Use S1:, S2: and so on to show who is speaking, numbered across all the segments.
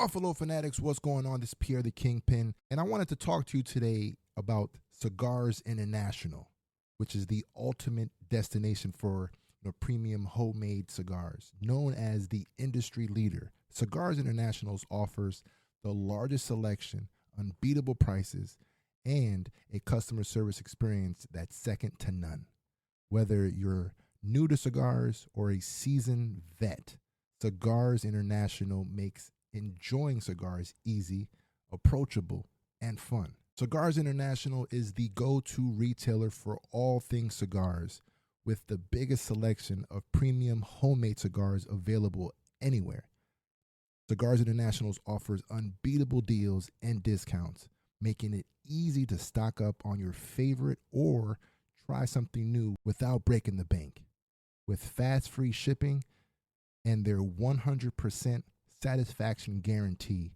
S1: Buffalo Fanatics, what's going on? This is Pierre the Kingpin, and I wanted to talk to you today about Cigars International, which is the ultimate destination for premium homemade cigars. Known as the industry leader, Cigars International offers the largest selection, unbeatable prices, and a customer service experience that's second to none. Whether you're new to cigars or a seasoned vet, Cigars International makes enjoying cigars easy, approachable, and fun. Cigars International is the go-to retailer for all things cigars, with the biggest selection of premium homemade cigars available anywhere. Cigars International offers unbeatable deals and discounts, making it easy to stock up on your favorite or try something new without breaking the bank. With fast free shipping and their 100% satisfaction guarantee,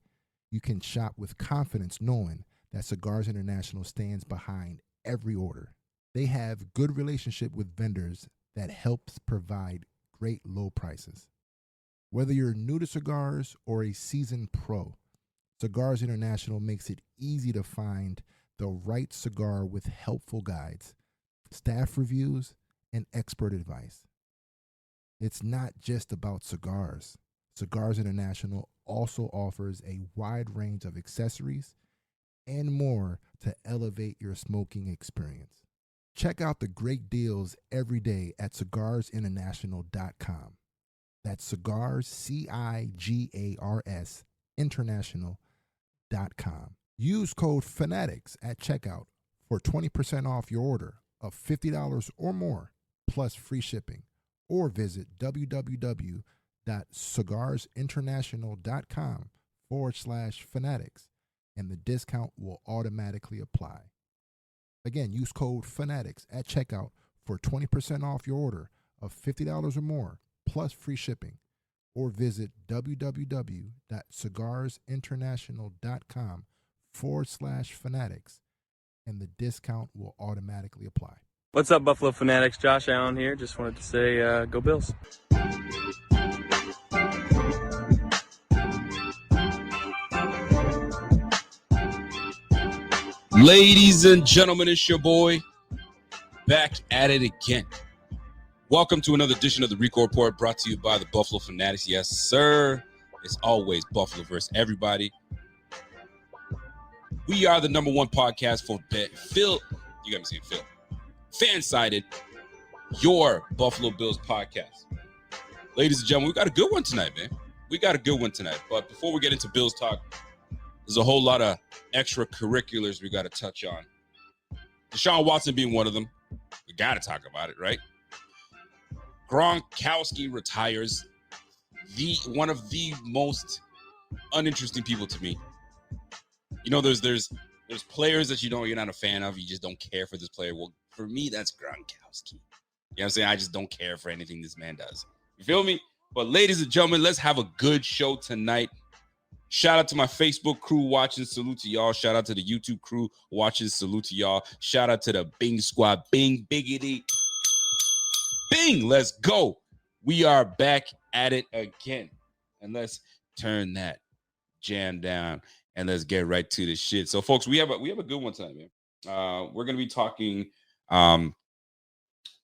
S1: you can shop with confidence knowing that Cigars International stands behind every order. They have good relationship with vendors that helps provide great low prices. Whether you're new to cigars or a seasoned pro, Cigars International makes it easy to find the right cigar with helpful guides, staff reviews, and expert advice. It's not just about cigars. Cigars International also offers a wide range of accessories and more to elevate your smoking experience. Check out the great deals every day at cigarsinternational.com. That's cigars, CIGARS, international.com. Use code FANATICS at checkout for 20% off your order of $50 or more, plus free shipping. Or visit www.cigarsinternational.com/fanatics, and the discount will automatically apply. Again, use code FANATICS at checkout for 20% off your order of $50 or more, plus free shipping. Or visit www.cigarsinternational.com/fanatics, and the discount will automatically apply.
S2: What's up, Buffalo Fanatics? Josh Allen here. Just wanted to say, go Bills.
S3: Ladies and gentlemen, it's your boy back at it again. Welcome to another edition of the Rico Report, brought to you by the Buffalo Fanatics. Yes, sir. It's always Buffalo versus everybody. We are the number one podcast for Phil. You got me saying Phil. Fan-sided, your Buffalo Bills podcast. Ladies and gentlemen, we got a good one tonight, man. We got a good one tonight. But before we get into Bills talk, there's a whole lot of extracurriculars we got to touch on. Deshaun Watson being one of them. We got to talk about it, right? Gronkowski retires. One of the most uninteresting people to me. You know, there's players that you're not a fan of. You just don't care for this player. Well, for me, that's Gronkowski. You know what I'm saying? I just don't care for anything this man does. You feel me? But ladies and gentlemen, let's have a good show tonight. Shout out to my Facebook crew watching. Salute to y'all. Shout out to the YouTube crew watching. Salute to y'all. Shout out to the Bing Squad. Bing, biggity. Bing, let's go. We are back at it again. And let's turn that jam down and let's get right to the shit. So, folks, we have a good one tonight, man. We're going to be talking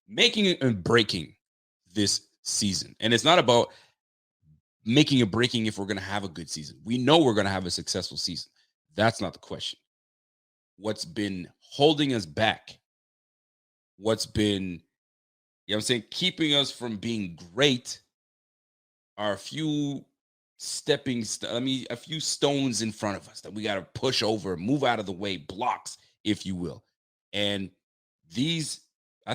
S3: making and breaking this season. And it's not about making and breaking if we're going to have a good season. We know we're going to have a successful season. That's not the question. What's been holding us back? What's been, keeping us from being great are a few a few stones in front of us that we got to push over, move out of the way, blocks, if you will. And I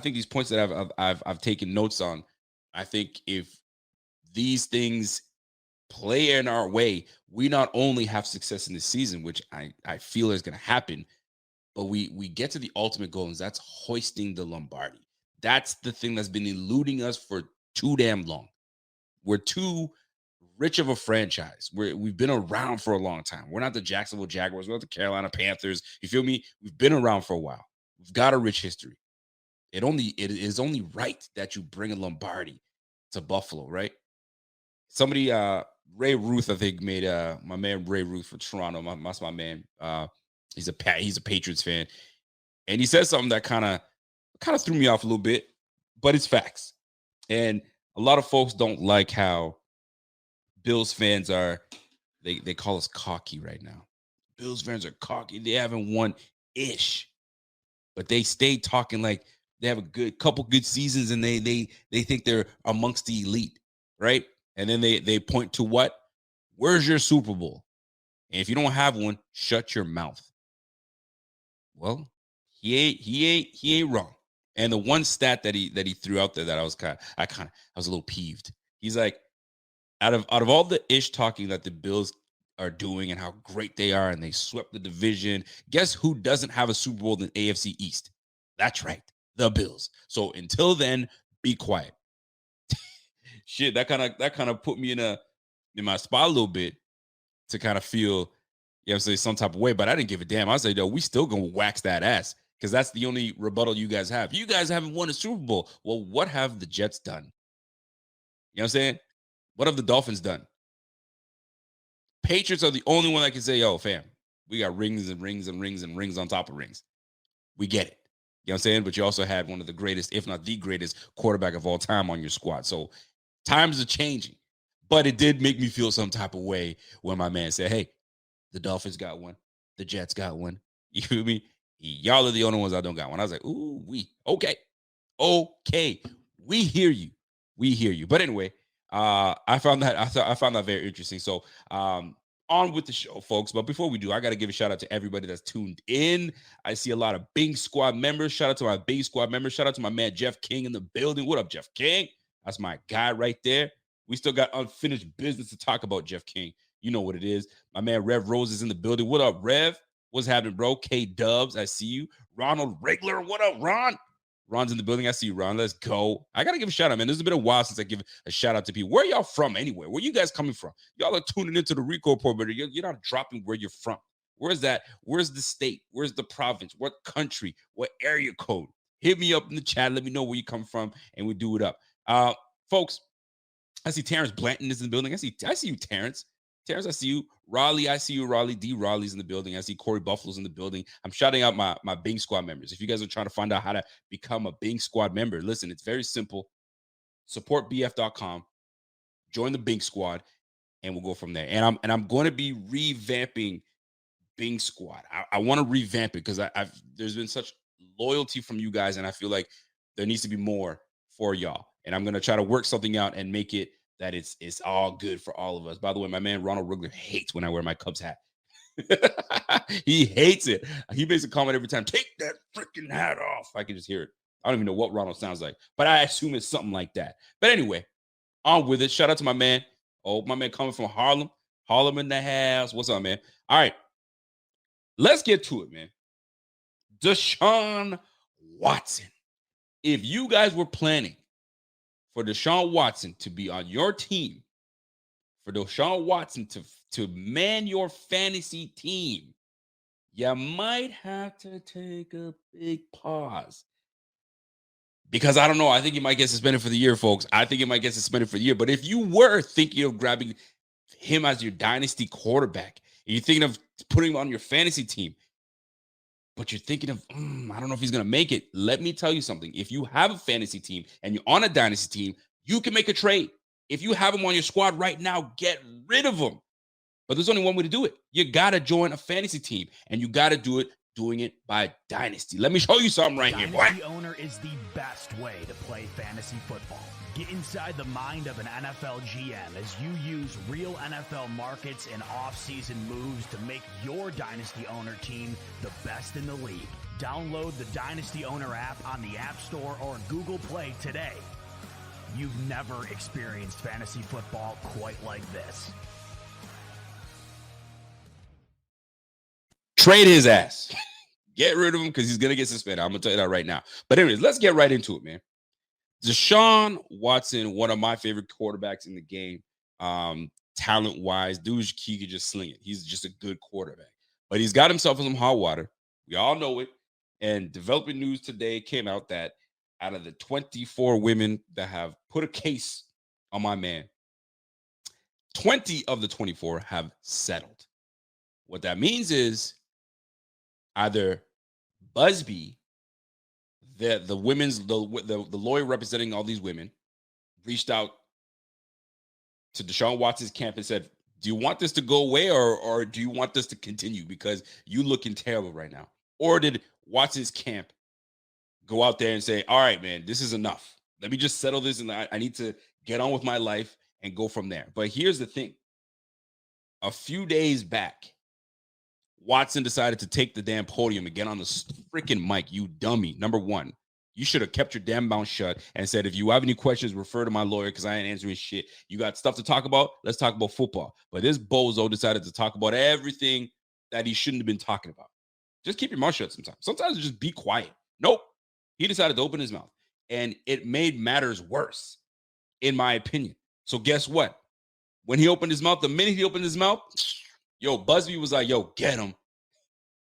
S3: think these points that I've taken notes on, I think if these things play in our way, we not only have success in this season, which I feel is going to happen, but we get to the ultimate goal, and that's hoisting the Lombardi. That's the thing that's been eluding us for too damn long. We're too rich of a franchise. We've been around for a long time. We're not the Jacksonville Jaguars. We're not the Carolina Panthers. You feel me? We've been around for a while. We've got a rich history. It is only right that you bring a Lombardi to Buffalo, right? Somebody Ray Ruth, I think, made my man Ray Ruth for Toronto. That's my man. He's a Patriots fan, and he said something that kind of threw me off a little bit, but it's facts. And a lot of folks don't like how Bills fans are. They call us cocky right now. Bills fans are cocky. They haven't won ish, but they stay talking like they have a couple good seasons, and they think they're amongst the elite, right? And then they point to what? Where's your Super Bowl? And if you don't have one, shut your mouth. Well, he ain't wrong. And the one stat that he threw out there that I was a little peeved. He's like, out of all the ish talking that the Bills are doing and how great they are, and they swept the division, guess who doesn't have a Super Bowl in the AFC East? That's right, the Bills. So until then, be quiet. Shit, that kind of put me in my spot a little bit to kind of feel, say some type of way, but I didn't give a damn. I said, yo, we still gonna wax that ass, because that's the only rebuttal you guys have. You guys haven't won a Super Bowl. Well, what have the Jets done? You know what I'm saying? What have the Dolphins done? Patriots are the only one that can say, yo, fam, we got rings and rings and rings and rings on top of rings. We get it. You know what I'm saying? But you also had one of the greatest, if not the greatest, quarterback of all time on your squad. So times are changing. But it did make me feel some type of way when my man said, hey, the Dolphins got one. The Jets got one. You feel me? Y'all are the only ones I don't got one. I was like, ooh, okay. We hear you. We hear you. But anyway, I found that very interesting. So on with the show, folks. But before we do, I got to give a shout out to everybody that's tuned in. I see a lot of Bing Squad members. Shout out to my Bing Squad members. Shout out to my man Jeff King in the building. What up, Jeff King? That's my guy right there. We still got unfinished business to talk about, Jeff King. You know what it is. My man Rev Rose is in the building. What up, Rev? What's happening, bro? K Dubs, I see you. Ronald Regler, what up, Ron? Ron's in the building. I see you, Ron. Let's go. I got to give a shout out, man. This has been a while since I give a shout out to people. Where y'all from anyway? Where you guys coming from? Y'all are tuning into the Rico Report, but you're not dropping where you're from. Where's that? Where's the state? Where's the province? What country? What area code? Hit me up in the chat. Let me know where you come from, and we do it up. Folks, I see Terrence Blanton is in the building. I see you, Terrence. Terrence, I see you. Raleigh, I see you. Raleigh, D. Raleigh's in the building. I see Corey Buffalo's in the building. I'm shouting out my Bing Squad members. If you guys are trying to find out how to become a Bing Squad member, listen, it's very simple. Supportbf.com. Join the Bing Squad, and we'll go from there. And I'm going to be revamping Bing Squad. I want to revamp it because there's been such loyalty from you guys, and I feel like there needs to be more for y'all. And I'm going to try to work something out and make it that it's all good for all of us. By the way, my man Ronald Rugler hates when I wear my Cubs hat. He hates it. He makes a comment every time, take that freaking hat off. I can just hear it. I don't even know what Ronald sounds like, but I assume it's something like that. But anyway, on with it. Shout out to my man. Oh, my man coming from Harlem. Harlem in the house. What's up, man? All right. Let's get to it, man. Deshaun Watson. If you guys were planning for Deshaun Watson to be on your team, for Deshaun Watson to man your fantasy team, you might have to take a big pause. Because I don't know. I think you might get suspended for the year, folks. I think you might get suspended for the year. But if you were thinking of grabbing him as your dynasty quarterback, and you're thinking of putting him on your fantasy team, but you're thinking of, I don't know if he's going to make it. Let me tell you something. If you have a fantasy team and you're on a dynasty team, you can make a trade. If you have him on your squad right now, get rid of him. But there's only one way to do it. You got to join a fantasy team, and you got to do it doing it by dynasty. Let me show you something right here.
S4: Dynasty owner is the best way to play fantasy football. Get inside the mind of an NFL GM as you use real NFL markets and off-season moves to make your Dynasty Owner team the best in the league. Download the Dynasty Owner app on the App Store or Google Play today. You've never experienced fantasy football quite like this.
S3: Trade his ass. Get rid of him because he's going to get suspended. I'm going to tell you that right now. But anyways, let's get right into it, man. Deshaun Watson, one of my favorite quarterbacks in the game, talent-wise. He could just sling it. He's just a good quarterback. But he's got himself in some hot water. We all know it. And developing news today came out that out of the 24 women that have put a case on my man, 20 of the 24 have settled. What that means is either Busby, the lawyer representing all these women, reached out to Deshaun Watson's camp and said, do you want this to go away or do you want this to continue because you looking terrible right now? Or did Watson's camp go out there and say, all right, man, this is enough. Let me just settle this and I need to get on with my life and go from there. But here's the thing. A few days back, Watson decided to take the damn podium and get on the freaking mic. You dummy. Number one, you should have kept your damn mouth shut and said, if you have any questions, refer to my lawyer because I ain't answering shit. You got stuff to talk about? Let's talk about football. But this bozo decided to talk about everything that he shouldn't have been talking about. Just keep your mouth shut sometimes. Sometimes just be quiet. Nope. He decided to open his mouth. And it made matters worse, in my opinion. So guess what? When he opened his mouth, the minute he opened his mouth, yo, Busby was like, yo, get him.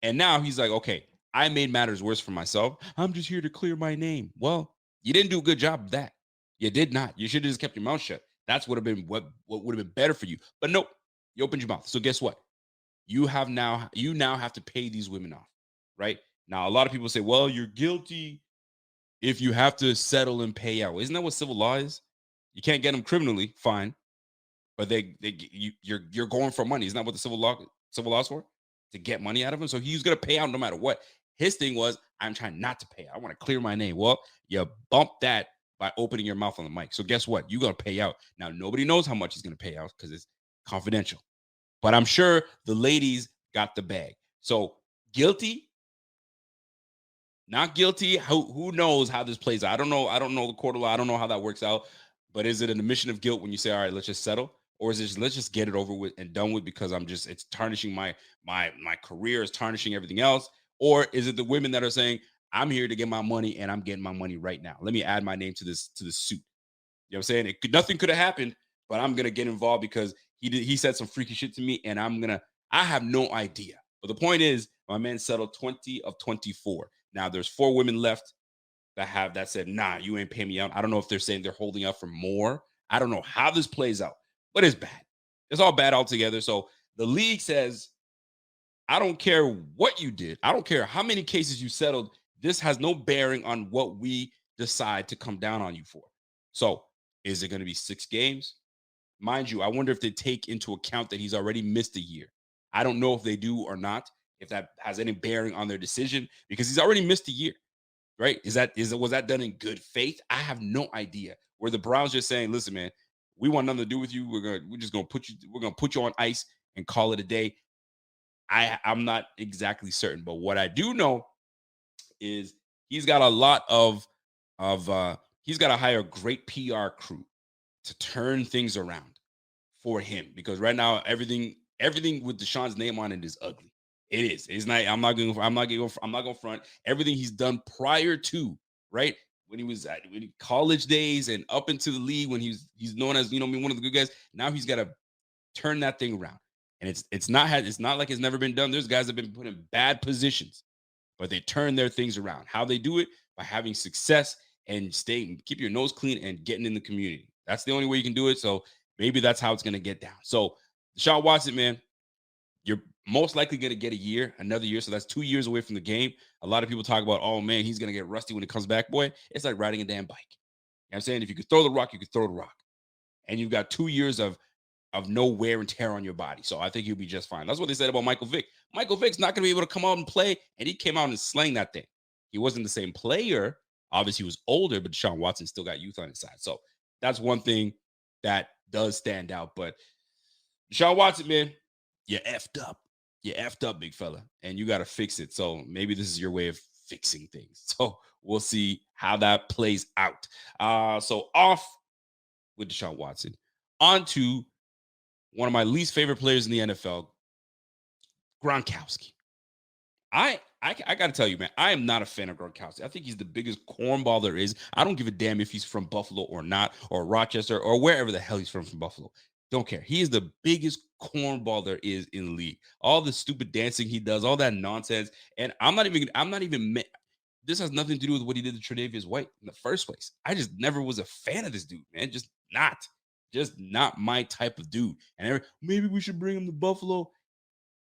S3: And now he's like, okay, I made matters worse for myself. I'm just here to clear my name. Well, you didn't do a good job of that. You did not. You should have just kept your mouth shut. That's what would have been better for you. But nope, you opened your mouth. So guess what? You now have to pay these women off, right? Now, a lot of people say, well, you're guilty if you have to settle and pay out. Isn't that what civil law is? You can't get them criminally, fine. But you're going for money. Isn't that what the civil law's for? To get money out of him. So he's going to pay out no matter what. His thing was, I'm trying not to pay. I want to clear my name. Well, you bump that by opening your mouth on the mic. So guess what? You're going to pay out. Now, nobody knows how much he's going to pay out because it's confidential. But I'm sure the ladies got the bag. So guilty, not guilty. Who knows how this plays out? I don't know the court of law. I don't know how that works out. But is it an admission of guilt when you say, all right, let's just settle? Or is it just, let's just get it over with and done with because it's tarnishing my career, it's tarnishing everything else? Or is it the women that are saying, I'm here to get my money and I'm getting my money right now. Let me add my name to the suit. You know what I'm saying? Nothing could have happened, but I'm going to get involved because he said some freaky shit to me and I have no idea. But the point is, my man settled 20 of 24. Now there's 4 women left that said, nah, you ain't paying me out. I don't know if they're saying they're holding out for more. I don't know how this plays out. But it's bad. It's all bad altogether. So the league says, I don't care what you did. I don't care how many cases you settled. This has no bearing on what we decide to come down on you for. So is it going to be 6 games? Mind you, I wonder if they take into account that he's already missed a year. I don't know if they do or not, if that has any bearing on their decision, because he's already missed a year, right? Was that done in good faith? I have no idea. Where the Browns just saying, listen, man, we want nothing to do with you. We're gonna put you on ice and call it a day. I'm not exactly certain, but what I do know is he's got a lot of he's got to hire a great PR crew to turn things around for him, because right now everything with Deshaun's name on it is ugly. It is. It's not. I'm not going to front. Everything he's done prior to, right, when he was at college days and up into the league, when he's known as one of the good guys. Now he's got to turn that thing around, and it's not like it's never been done. There's guys that have been put in bad positions, but they turn their things around. How they do it? By having success and keep your nose clean and getting in the community. That's the only way you can do it. So maybe that's how it's going to get down. So Deshaun Watson, man, you're most likely going to get another year. So that's 2 years away from the game. A lot of people talk about, oh man, he's going to get rusty when he comes back. Boy, it's like riding a damn bike. You know what I'm saying? If you could throw the rock, you could throw the rock. And you've got 2 years of no wear and tear on your body. So I think he'll be just fine. That's what they said about Michael Vick. Michael Vick's not going to be able to come out and play. And he came out and slang that thing. He wasn't the same player. Obviously, he was older, but Deshaun Watson still got youth on his side. So that's one thing that does stand out. But Deshaun Watson, man, you effed up. You effed up, big fella. And you got to fix it. So maybe this is your way of fixing things. So we'll see how that plays out. So off with Deshaun Watson. On to one of my least favorite players in the NFL, Gronkowski. I got to tell you, man, I am not a fan of Gronkowski. I think he's the biggest cornball there is. I don't give a damn if he's from Buffalo or not, or Rochester, or wherever the hell he's from Buffalo. Don't care. He is the biggest cornball there is in the league. All the stupid dancing he does, all that nonsense. And I'm not even, this has nothing to do with what he did to Tre'Davious White in the first place. I just never was a fan of this dude, man. Just not. just not my type of dude. And maybe we should bring him to Buffalo.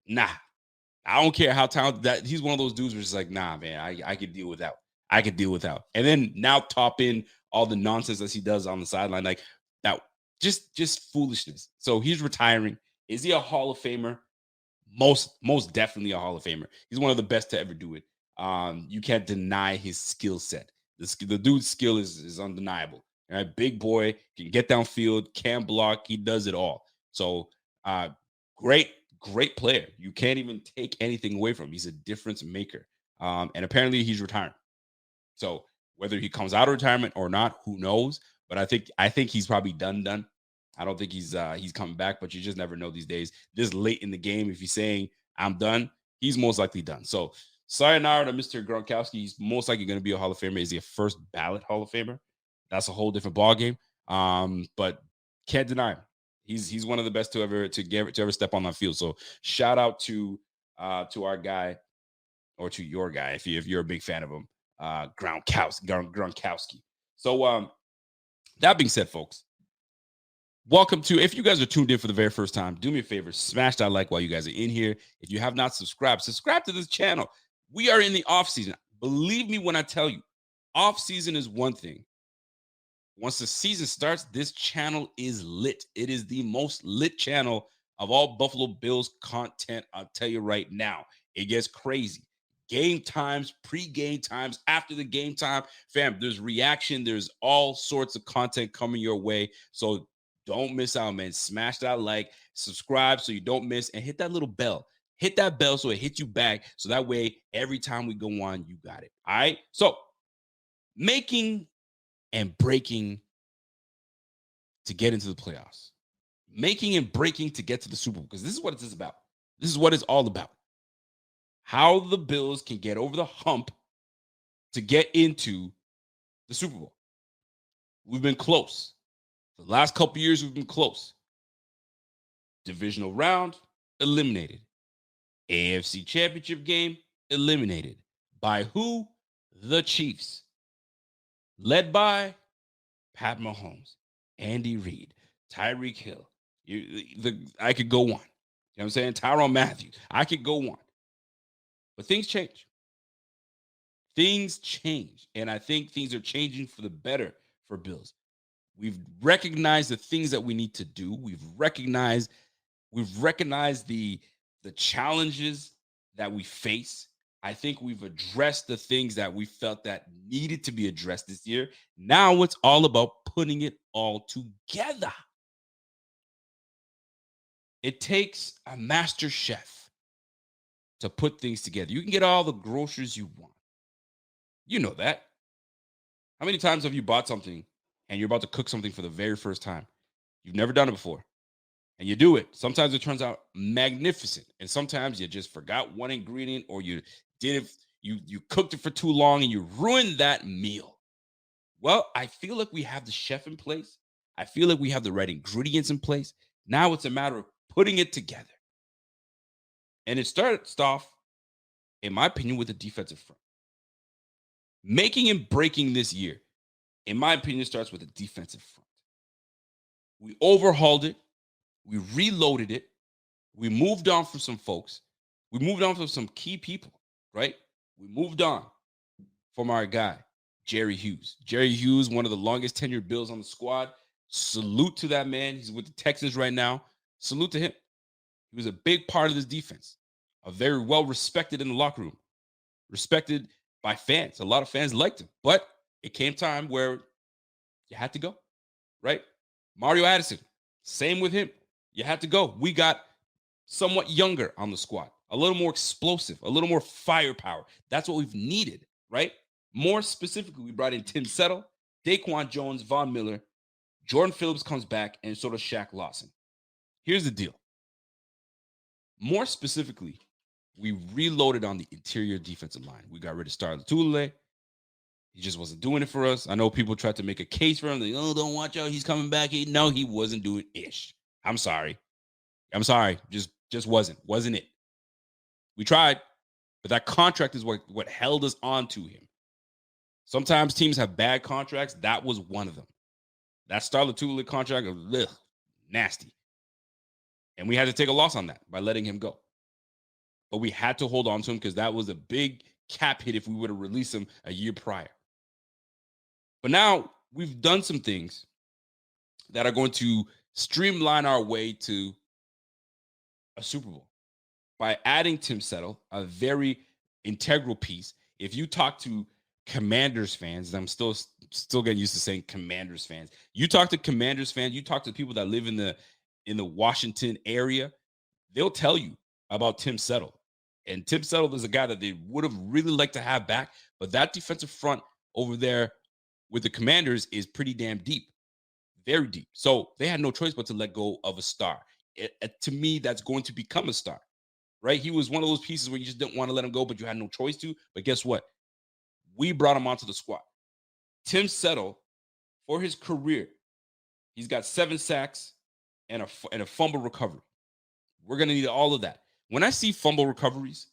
S3: Nah, I don't care how talented that he's one of those dudes where it's like, nah, man, I could deal without. I could deal without. And then now top in all the nonsense that he does on the sideline, like that, just foolishness. So he's retiring. Is he a Hall of Famer? Most definitely a Hall of Famer. He's one of the best to ever do it. You can't deny his skill set. The dude's skill is undeniable. All right, big boy, can get downfield, can block. He does it all. So great player. You can't even take anything away from him. He's a difference maker. And apparently he's retiring. So whether he comes out of retirement or not, who knows? But I think he's probably done. I don't think he's coming back, but you just never know these days. This late in the game, if he's saying I'm done, he's most likely done. So sayonara to Mr. Gronkowski. He's most likely going to be a Hall of Famer. Is he a first ballot Hall of Famer? That's a whole different ballgame. But can't deny him. He's one of the best to ever step on that field. So shout out to our guy, or to your guy if you're a big fan of him, Gronkowski. So that being said, folks, welcome to, if you guys are tuned in for the very first time, do me a favor, smash that like while you guys are in here. If you have not subscribed to this channel. We are in the off season. Believe me when I tell you, off season is one thing. Once the season starts, this channel is lit. It is the most lit channel of all Buffalo Bills content. I'll tell you right now, it gets crazy. Game times, pre-game times, after the game time, fam, there's reaction. There's all sorts of content coming your way. So don't miss out, man. Smash that like, subscribe so you don't miss, and hit that little bell. Hit that bell so it hits you back. So that way, every time we go on, you got it. All right? So making and breaking to get into the playoffs. Making and breaking to get to the Super Bowl, because this is what it's about. This is what it's all about. How the Bills can get over the hump to get into the Super Bowl. We've been close. The last couple years, we've been close. Divisional round, eliminated. AFC Championship game, eliminated. By who? The Chiefs. Led by Pat Mahomes, Andy Reid, Tyreek Hill. I could go on. You know what I'm saying? Tyrann Mathieu. I could go on. But things change. Things change. And I think things are changing for the better for Bills. We've recognized the things that we need to do. We've recognized the challenges that we face. I think we've addressed the things that we felt that needed to be addressed this year. Now it's all about putting it all together. It takes a master chef to put things together. You can get all the groceries you want. You know that. How many times have you bought something and you're about to cook something for the very first time? You've never done it before. And you do it. Sometimes it turns out magnificent. And sometimes you just forgot one ingredient, or you cooked it for too long and you ruined that meal. Well, I feel like we have the chef in place. I feel like we have the right ingredients in place. Now it's a matter of putting it together. And it starts off, in my opinion, with the defensive front. Making and breaking this year, in my opinion, starts with the defensive front. We overhauled it. We reloaded it. We moved on from some folks. We moved on from some key people, right? We moved on from our guy, Jerry Hughes. Jerry Hughes, one of the longest tenured Bills on the squad. Salute to that man. He's with the Texans right now. Salute to him. He was a big part of this defense. A very well respected in the locker room. Respected by fans. A lot of fans liked him. But it came time where you had to go, right? Mario Addison, same with him. You had to go. We got somewhat younger on the squad. A little more explosive. A little more firepower. That's what we've needed, right? More specifically, we brought in Tim Settle, Daquan Jones, Von Miller. Jordan Phillips comes back, and so does Shaq Lawson. Here's the deal. More specifically, we reloaded on the interior defensive line. We got rid of Star Lotulelei. He just wasn't doing it for us. I know people tried to make a case for him. Like, oh, don't watch out. He's coming back. No, he wasn't doing ish. I'm sorry. Just wasn't it. We tried, but that contract is what held us on to him. Sometimes teams have bad contracts. That was one of them. That Star Lotulelei contract, Nasty. And we had to take a loss on that by letting him go. But we had to hold on to him because that was a big cap hit if we would have released him a year prior. But now we've done some things that are going to streamline our way to a Super Bowl by adding Tim Settle, a very integral piece. If you talk to Commanders fans, I'm still getting used to saying Commanders fans. You talk to Commanders fans, you talk to people that live in the Washington area, they'll tell you about Tim Settle. And Tim Settle is a guy that they would have really liked to have back, but that defensive front over there with the Commanders is pretty damn deep, very deep. So they had no choice but to let go of a star. To me, that's going to become a star, right? He was one of those pieces where you just didn't want to let him go, but you had no choice to. But guess what? We brought him onto the squad. Tim Settle, for his career, he's got 7 sacks and a fumble recovery. We're going to need all of that. When I see fumble recoveries,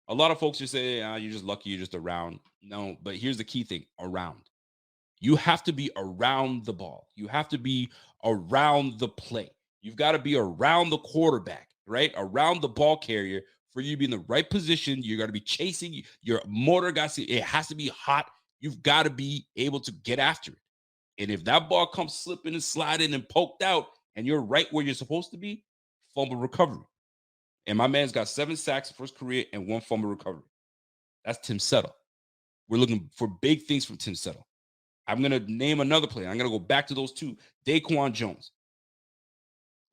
S3: a lot of folks just say, you're just lucky, you're just around. No, but here's the key thing, around. You have to be around the ball. You have to be around the play. You've got to be around the quarterback, right? Around the ball carrier for you to be in the right position. You got to be chasing. Your motor it has to be hot. You've got to be able to get after it. And if that ball comes slipping and sliding and poked out and you're right where you're supposed to be, fumble recovery. And my man's got 7 sacks for his career and 1 fumble recovery. That's Tim Settle. We're looking for big things from Tim Settle. I'm going to name another player. I'm going to go back to those 2. Daquan Jones.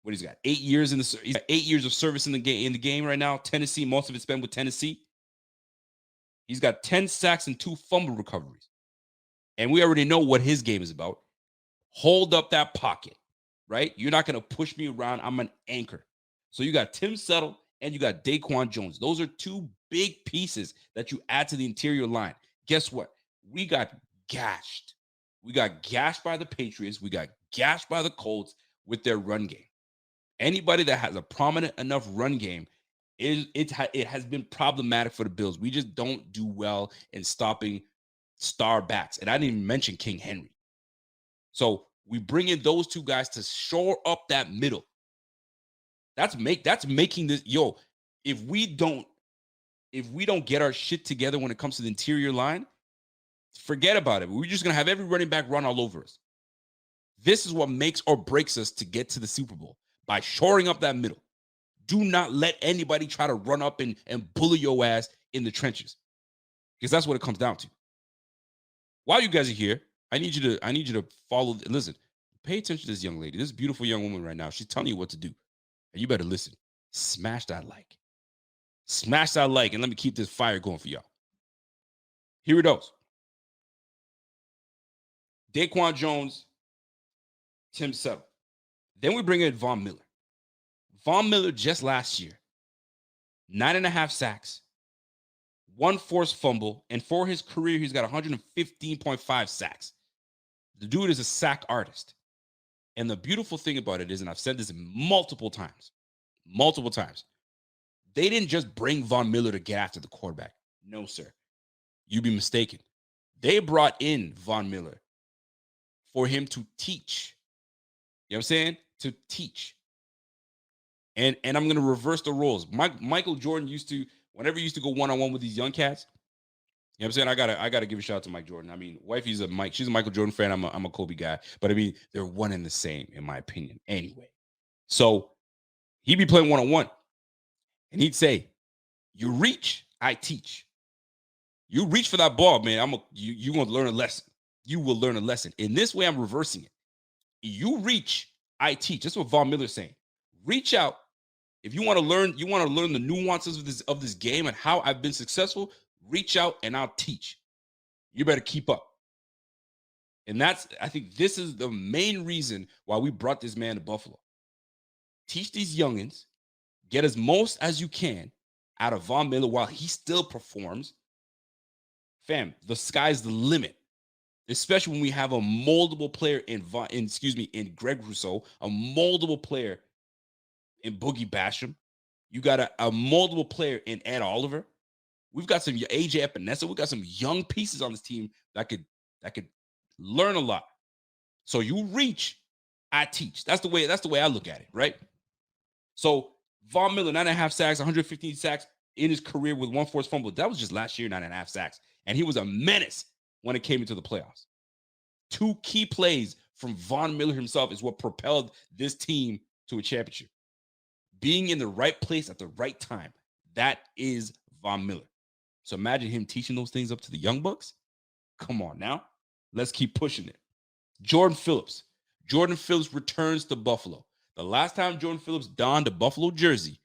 S3: What he's got? 8 years he's got 8 years of service in the game right now. Tennessee, most of it spent with Tennessee. He's got 10 sacks and 2 fumble recoveries. And we already know what his game is about. Hold up that pocket, right? You're not going to push me around. I'm an anchor. So you got Tim Settle and you got Daquan Jones. Those are 2 big pieces that you add to the interior line. Guess what? We got gashed. We got gashed by the Patriots. We got gashed by the Colts with their run game. Anybody that has a prominent enough run game, it has been problematic for the Bills. We just don't do well in stopping star backs. And I didn't even mention King Henry. So we bring in those 2 guys to shore up that middle. That's making this, if we don't get our shit together when it comes to the interior line, forget about it. We're just going to have every running back run all over us. This is what makes or breaks us to get to the Super Bowl, by shoring up that middle. Do not let anybody try to run up and bully your ass in the trenches, because that's what it comes down to. While you guys are here, I need you to follow. Listen, pay attention to this young lady, this beautiful young woman right now. She's telling you what to do. And you better listen. Smash that like. Smash that like, and let me keep this fire going for y'all. Here it goes. Daquan Jones, Tim Settle. Then we bring in Von Miller. Von Miller just last year, 9.5 sacks, 1 forced fumble, and for his career, he's got 115.5 sacks. The dude is a sack artist. And the beautiful thing about it is, and I've said this multiple times, they didn't just bring Von Miller to get after the quarterback. No, sir. You'd be mistaken. They brought in Von Miller for him to teach. You know what I'm saying? To teach. And I'm going to reverse the roles. Michael Jordan whenever he used to go one-on-one with these young cats, you know what I'm saying? I gotta give a shout out to Mike Jordan. I mean, wifey's she's a Michael Jordan fan. I'm a Kobe guy. But I mean, they're one and the same, in my opinion. Anyway. So he'd be playing one-on-one. And he'd say, you reach, I teach. You reach for that ball, man. You're gonna learn a lesson. You will learn a lesson. In this way, I'm reversing it. You reach, I teach. That's what Von Miller's saying. Reach out. If you want to learn the nuances of this game and how I've been successful, reach out and I'll teach. You better keep up. And I think this is the main reason why we brought this man to Buffalo. Teach these youngins, get as most as you can out of Von Miller while he still performs. Fam, the sky's the limit. Especially when we have a moldable player in Greg Rousseau, a moldable player in Boogie Basham. You got a moldable player in Ed Oliver. We've got some AJ Epinesa. We've got some young pieces on this team that could learn a lot. So you reach I teach. That's the way I look at it, right? So Von Miller, 9.5 sacks, 115 sacks in his career with 1 forced fumble. That was just last year, 9.5 sacks. And he was a menace when it came into the playoffs. 2 key plays from Von Miller himself is what propelled this team to a championship. Being in the right place at the right time. That is Von Miller. So imagine him teaching those things up to the young bucks. Come on now. Let's keep pushing it. Jordan Phillips. Jordan Phillips returns to Buffalo. The last time Jordan Phillips donned a Buffalo jersey,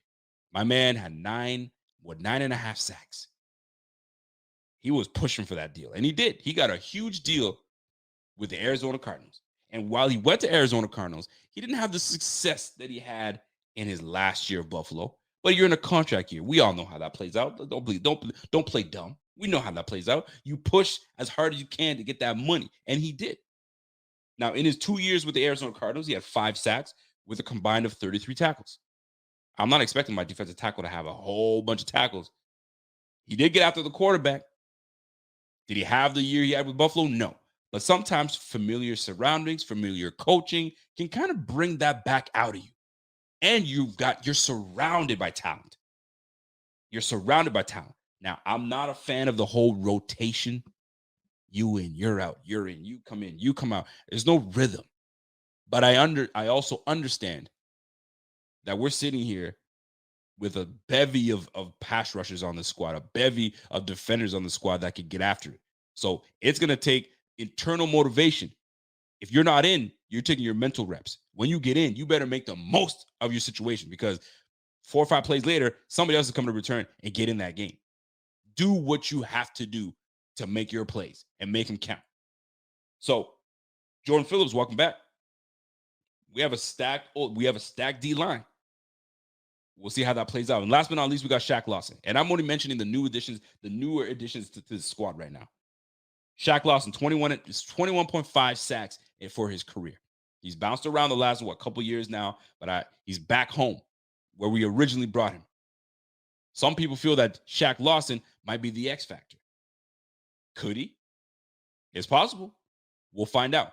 S3: my man had 9.5 sacks. He was pushing for that deal, and he did. He got a huge deal with the Arizona Cardinals. And while he went to Arizona Cardinals, he didn't have the success that he had in his last year of Buffalo. But you're in a contract year. We all know how that plays out. Don't play dumb. We know how that plays out. You push as hard as you can to get that money, and he did. Now, in his 2 years with the Arizona Cardinals, he had 5 sacks with a combined of 33 tackles. I'm not expecting my defensive tackle to have a whole bunch of tackles. He did get after the quarterback. Did he have the year he had with Buffalo? No. But sometimes familiar surroundings, familiar coaching can kind of bring that back out of you. And you're surrounded by talent. You're surrounded by talent. Now, I'm not a fan of the whole rotation. You in, you're out, you're in, you come in, you come out. There's no rhythm. But I also understand that we're sitting here with a bevy of pass rushers on the squad, a bevy of defenders on the squad that could get after it. So it's going to take internal motivation. If you're not in, you're taking your mental reps. When you get in, you better make the most of your situation because 4 or 5 plays later, somebody else is coming to return and get in that game. Do what you have to do to make your plays and make them count. So Jordan Phillips, welcome back. We have a stacked D line. We'll see how that plays out. And last but not least, we got Shaq Lawson. And I'm only mentioning the newer additions to the squad right now. Shaq Lawson, 21.5 sacks for his career. He's bounced around the last, couple years now, but he's back home where we originally brought him. Some people feel that Shaq Lawson might be the X factor. Could he? It's possible. We'll find out.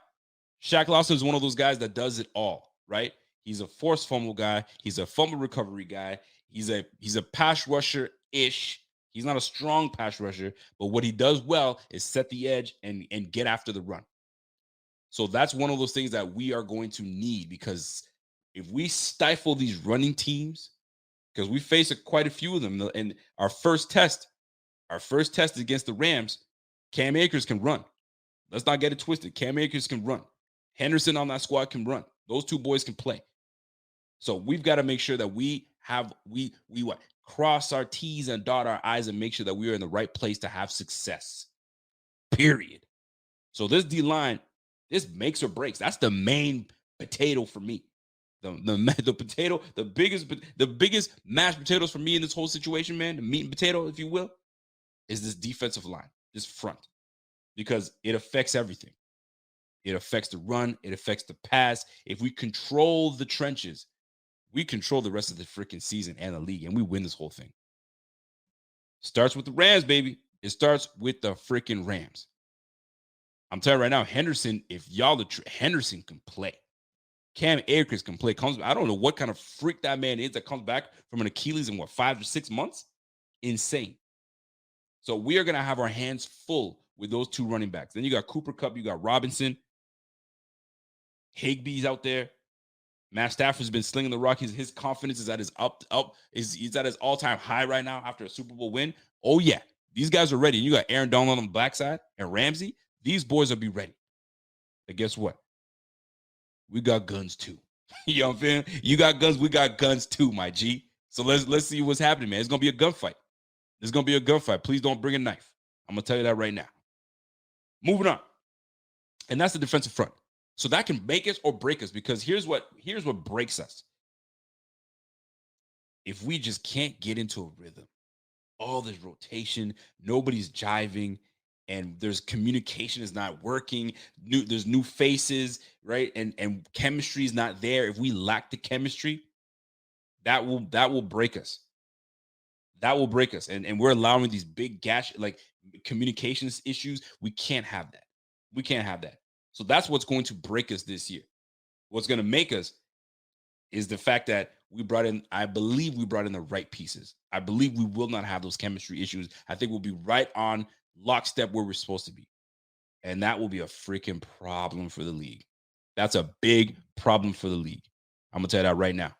S3: Shaq Lawson is one of those guys that does it all, right? He's a forced fumble guy. He's a fumble recovery guy. He's a pass rusher-ish. He's not a strong pass rusher, but what he does well is set the edge and get after the run. So that's one of those things that we are going to need because if we stifle these running teams, because we face quite a few of them, and our first test against the Rams, Cam Akers can run. Let's not get it twisted. Cam Akers can run. Henderson on that squad can run. Those 2 boys can play. So we've got to make sure that we cross our T's and dot our I's and make sure that we are in the right place to have success. Period. So this D-line, this makes or breaks. That's the main potato for me. The potato, the biggest mashed potatoes for me in this whole situation, man, the meat and potato, if you will, is this defensive line, this front, because it affects everything. It affects the run. It affects the pass. If we control the trenches, we control the rest of the freaking season and the league, and we win this whole thing. Starts with the Rams, baby. It starts with the freaking Rams. I'm telling you right now, Henderson, Henderson can play. Cam Akers can play. I don't know what kind of freak that man is that comes back from an Achilles in 5 or 6 months. Insane. So we are going to have our hands full with those 2 running backs. Then you got Cooper Kupp, you got Robinson. Higbee's out there. Matt Stafford's been slinging the rock. His confidence is at his he's at his all-time high right now after a Super Bowl win. Oh, yeah. These guys are ready. You got Aaron Donald on the backside and Ramsey. These boys will be ready. But guess what? We got guns too. You know what I'm saying? You got guns, we got guns too, my G. So let's see what's happening, man. It's gonna be a gunfight. There's gonna be a gunfight. Please don't bring a knife. I'm gonna tell you that right now. Moving on. And that's the defensive front. So that can make us or break us because here's what breaks us. If we just can't get into a rhythm, all this rotation, nobody's jiving, and there's communication is not working. There's new faces, right? And chemistry is not there. If we lack the chemistry, that will break us. That will break us. And we're allowing these big communications issues. We can't have that. We can't have that. So that's what's going to break us this year. What's going to make us is the fact that I believe we brought in the right pieces. I believe we will not have those chemistry issues. I think we'll be right on lockstep where we're supposed to be. And that will be a freaking problem for the league. That's a big problem for the league. I'm going to tell you that right now.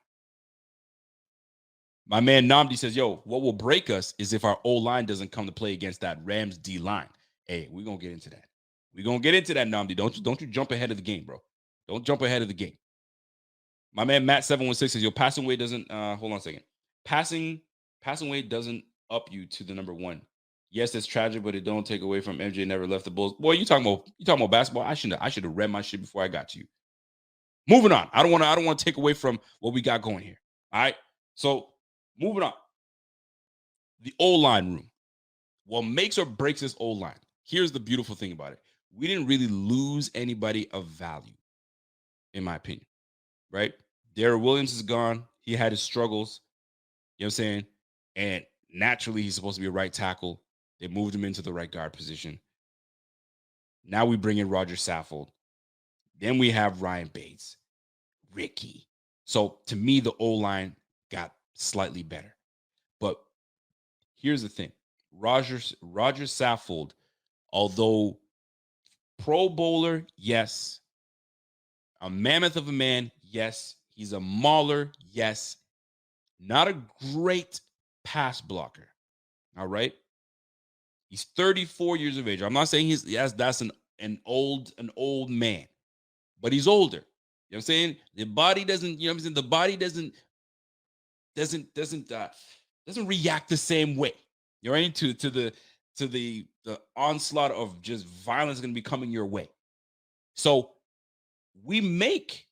S3: My man Namdi says, yo, what will break us is if our O-line doesn't come to play against that Rams D-line. Hey, we're going to get into that. We're going to get into that, Namdi. Don't you jump ahead of the game, bro. Don't jump ahead of the game. My man Matt 716 says, yo, passing weight doesn't, hold on a second. Passing weight doesn't up you to the number one. Yes, it's tragic, but it don't take away from MJ never left the Bulls. Boy, you talking about basketball? I should have read my shit before I got to you. Moving on. I don't want to take away from what we got going here. All right. So moving on. The O-line room. What makes or breaks this O-line? Here's the beautiful thing about it. We didn't really lose anybody of value, in my opinion. Right? Darrell Williams is gone. He had his struggles. You know what I'm saying? And naturally, he's supposed to be a right tackle. They moved him into the right guard position. Now we bring in Roger Saffold. Then we have Ryan Bates, Ricky. So to me, the O-line got slightly better. But here's the thing. Roger Saffold, although Pro Bowler, yes. A mammoth of a man, yes. He's a mauler, yes. Not a great pass blocker. All right. He's 34 years of age. I'm not saying that's an old man, but he's older. You know what I'm saying? The body doesn't, you know what I'm saying? The body doesn't react the same way. You're right to the onslaught of just violence going to be coming your way. So we make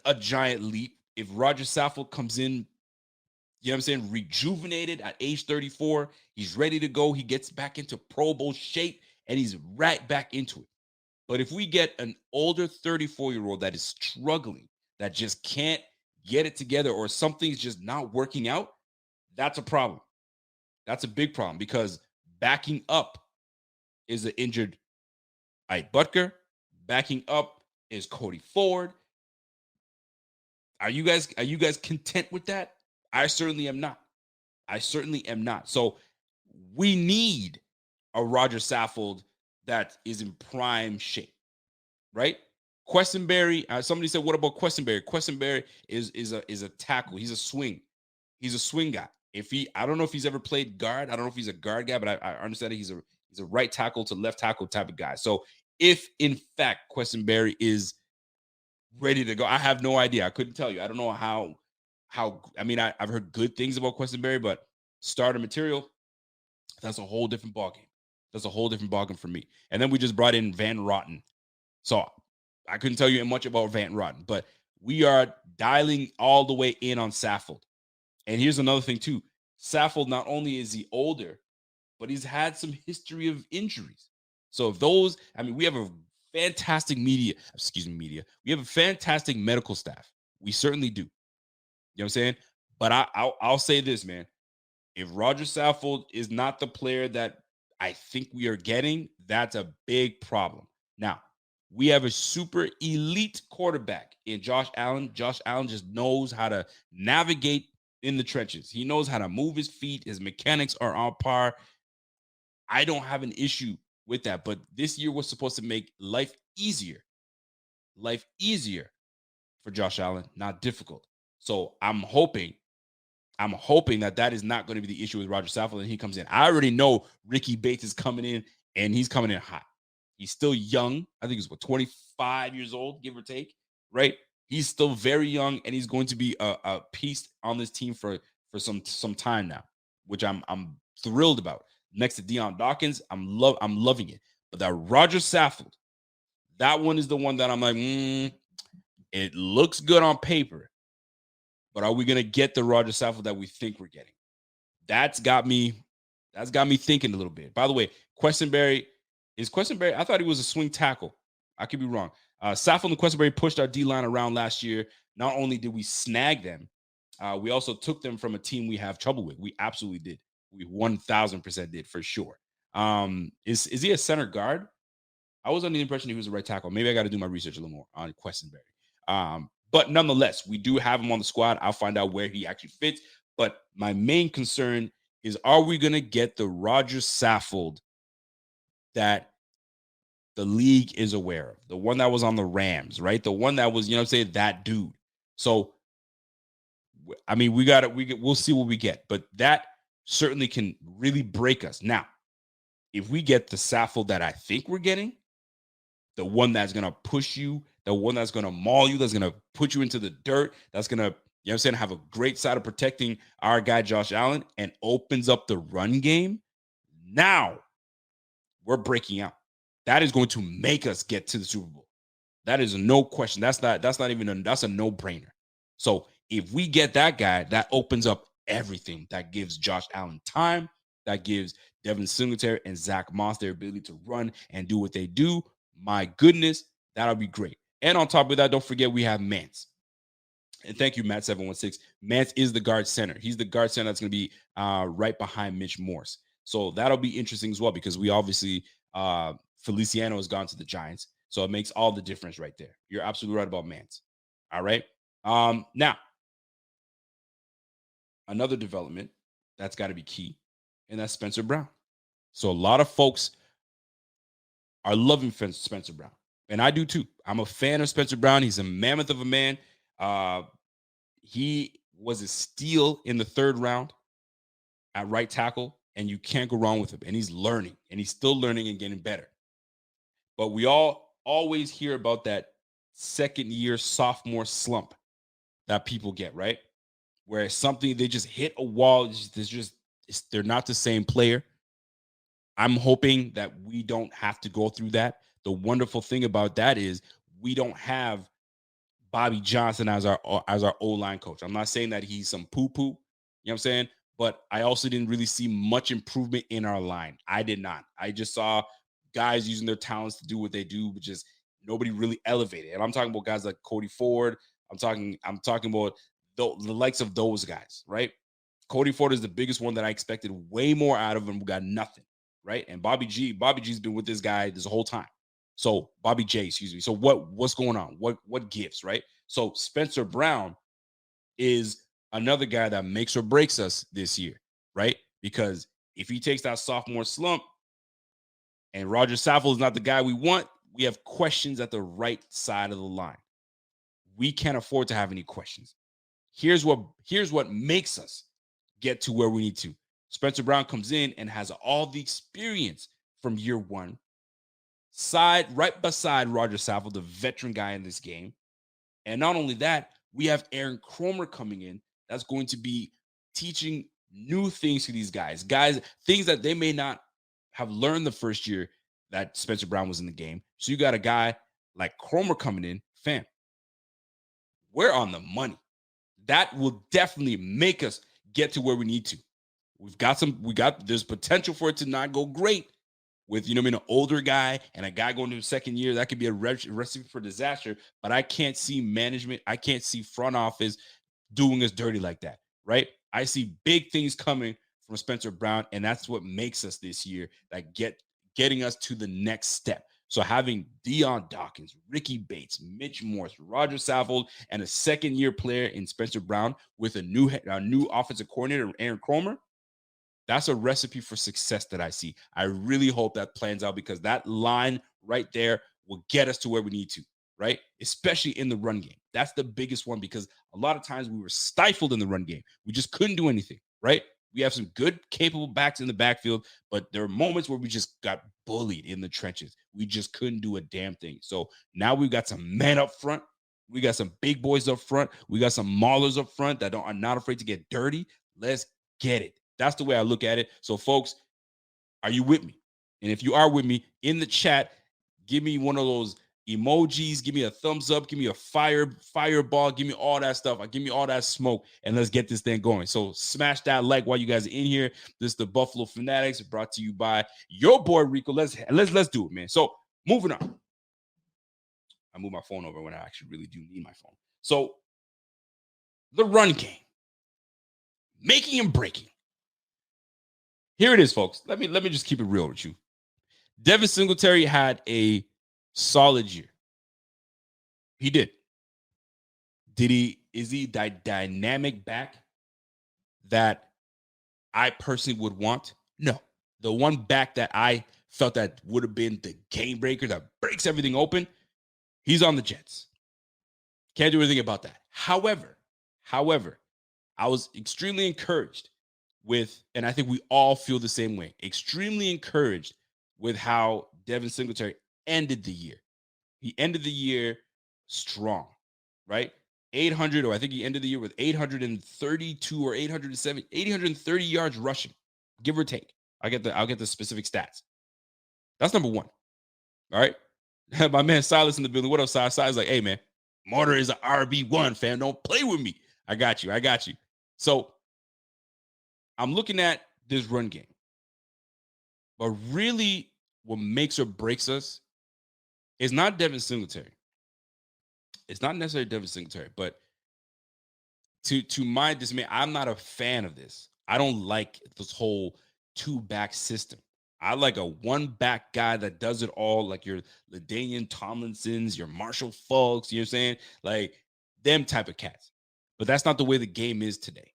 S3: a giant leap if Roger Saffold comes in, you know what I'm saying, rejuvenated at age 34. He's ready to go. He gets back into Pro Bowl shape, and he's right back into it. But if we get an older 34-year-old that is struggling, that just can't get it together, or something's just not working out, that's a problem. That's a big problem, because backing up is an injured Ike Butker. Backing up is Cody Ford. Are you guys content with that? I certainly am not. So we need a Roger Saffold that is in prime shape, right? Questenberry. Somebody said, "What about Questenberry?" Questenberry is a tackle. He's a swing. He's a swing guy. I don't know if he's ever played guard. I don't know if he's a guard guy, but I understand that he's a right tackle to left tackle type of guy. So if in fact Questenberry is ready to go, I have no idea. I couldn't tell you. I don't know how. I mean, I've heard good things about Questenberry, but starter material, that's a whole different ballgame. That's a whole different ballgame for me. And then we just brought in Van Rotten. So I couldn't tell you much about Van Rotten, but we are dialing all the way in on Saffold. And here's another thing too. Saffold, not only is he older, but he's had some history of injuries. So we have a fantastic media. We have a fantastic medical staff. We certainly do. You know what I'm saying? But I'll say this, man. If Roger Saffold is not the player that I think we are getting, that's a big problem. Now, we have a super elite quarterback in Josh Allen. Josh Allen just knows how to navigate in the trenches. He knows how to move his feet. His mechanics are on par. I don't have an issue with that. But this year was supposed to make life easier. Life easier for Josh Allen, not difficult. So I'm hoping that is not going to be the issue with Roger Saffold, and he comes in. I already know Ricky Bates is coming in, and he's coming in hot. He's still young. I think he's 25 years old, give or take, right? He's still very young, and he's going to be a piece on this team for some time now, which I'm thrilled about. Next to Deion Dawkins, I'm loving it. But that Roger Saffold, that one is the one that I'm like, it looks good on paper. But are we going to get the Roger Saffold that we think we're getting? That's got me thinking a little bit. By the way, Questenberry, I thought he was a swing tackle. I could be wrong. Saffold and Questenberry pushed our D-line around last year. Not only did we snag them, we also took them from a team we have trouble with. We absolutely did. We 1,000% did, for sure. Is he a center guard? I was under the impression he was a right tackle. Maybe I got to do my research a little more on Questenberry. But nonetheless, we do have him on the squad. I'll find out where he actually fits. But my main concern is, are we going to get the Roger Saffold that the league is aware of? The one that was on the Rams, right? The one that was, that dude. So, I mean, we'll see what we get. But that certainly can really break us. Now, if we get the Saffold that I think we're getting, the one that's going to push you, the one that's going to maul you, that's going to put you into the dirt, that's going to, have a great side of protecting our guy Josh Allen and opens up the run game, now we're breaking out. That is going to make us get to the Super Bowl. That is no question. That's a no-brainer. So if we get that guy, that opens up everything. That gives Josh Allen time. That gives Devin Singletary and Zach Moss their ability to run and do what they do. My goodness, that'll be great. And on top of that, don't forget we have Mance. And thank you, Matt716. Mance is the guard center. He's the guard center that's going to be right behind Mitch Morse. So that'll be interesting as well, because we obviously Feliciano has gone to the Giants. So it makes all the difference right there. You're absolutely right about Mance. All right. Now, another development that's got to be key, and that's Spencer Brown. So a lot of folks are loving Spencer Brown, and I do too. I'm a fan of Spencer Brown. He's a mammoth of a man. He was a steal in the 3rd round at right tackle, and you can't go wrong with him. And he's learning, and he's still learning and getting better. But we always hear about that second-year sophomore slump that people get, right? Where something, they just hit a wall. They're not the same player. I'm hoping that we don't have to go through that. The wonderful thing about that is we don't have Bobby Johnson as our O-line coach. I'm not saying that he's some poo-poo, you know what I'm saying? But I also didn't really see much improvement in our line. I did not. I just saw guys using their talents to do what they do, but just nobody really elevated. And I'm talking about guys like Cody Ford. I'm talking about the likes of those guys, right? Cody Ford is the biggest one that I expected way more out of him. We got nothing, right? And Bobby G's been with this guy this whole time. So Bobby J, excuse me. So what's going on? What gives, right? So Spencer Brown is another guy that makes or breaks us this year, right? Because if he takes that sophomore slump and Roger Saffold is not the guy we want, we have questions at the right side of the line. We can't afford to have any questions. Here's what makes us get to where we need to. Spencer Brown comes in and has all the experience from year one, right beside Roger Saffold, the veteran guy in this game. And not only that, we have Aaron Cromer coming in that's going to be teaching new things to these guys, things that they may not have learned the first year that Spencer Brown was in the game. So you got a guy like Cromer coming in, fam. We're on the money. That will definitely make us get to where we need to. There's potential for it to not go great with, an older guy and a guy going to the second year. That could be a recipe for disaster, but I can't see management. I can't see front office doing us dirty like that, right? I see big things coming from Spencer Brown, and that's what makes us this year, that getting us to the next step. So having Deion Dawkins, Ricky Bates, Mitch Morse, Roger Saffold, and a second-year player in Spencer Brown with a new offensive coordinator, Aaron Cromer, that's a recipe for success that I see. I really hope that plans out, because that line right there will get us to where we need to, right? Especially in the run game. That's the biggest one, because a lot of times we were stifled in the run game. We just couldn't do anything, right? We have some good, capable backs in the backfield, but there are moments where we just got bullied in the trenches. We just couldn't do a damn thing. So now we've got some men up front. We got some big boys up front. We got some maulers up front that are not afraid to get dirty. Let's get it. That's the way I look at it. So, folks, are you with me? And if you are with me, in the chat, give me one of those emojis. Give me a thumbs up. Give me a fireball. Give me all that stuff. Give me all that smoke, and let's get this thing going. So smash that like while you guys are in here. This is the Buffalo Fanatics, brought to you by your boy Rico. Let's do it, man. So moving on. I move my phone over when I actually really do need my phone. So the run game, making and breaking. Here it is, folks. Let me just keep it real with you. Devin Singletary had a Solid year. He did. Is he dynamic back that I personally would want? No. The one back that I felt that would have been the game breaker that breaks everything open, he's on the Jets. Can't do anything about that. However, I was extremely encouraged with, and I think we all feel the same way, extremely encouraged with how Devin Singletary ended the year. He ended the year strong, right? 800, or I think he ended the year with 832 or 830 yards rushing, give or take. I'll get the specific stats. That's number one. All right. My man Silas in the building. What up, Silas? Silas like, hey man, Martyr is an RB1, fam. Don't play with me. I got you. So I'm looking at this run game. But really, what makes or breaks us is not Devin Singletary. It's not necessarily Devin Singletary, but to my dismay, I'm not a fan of this. I don't like this whole two-back system. I like a one-back guy that does it all, like your LaDainian Tomlinsons, your Marshall Falks, you know what I'm saying? Like them type of cats. But that's not the way the game is today.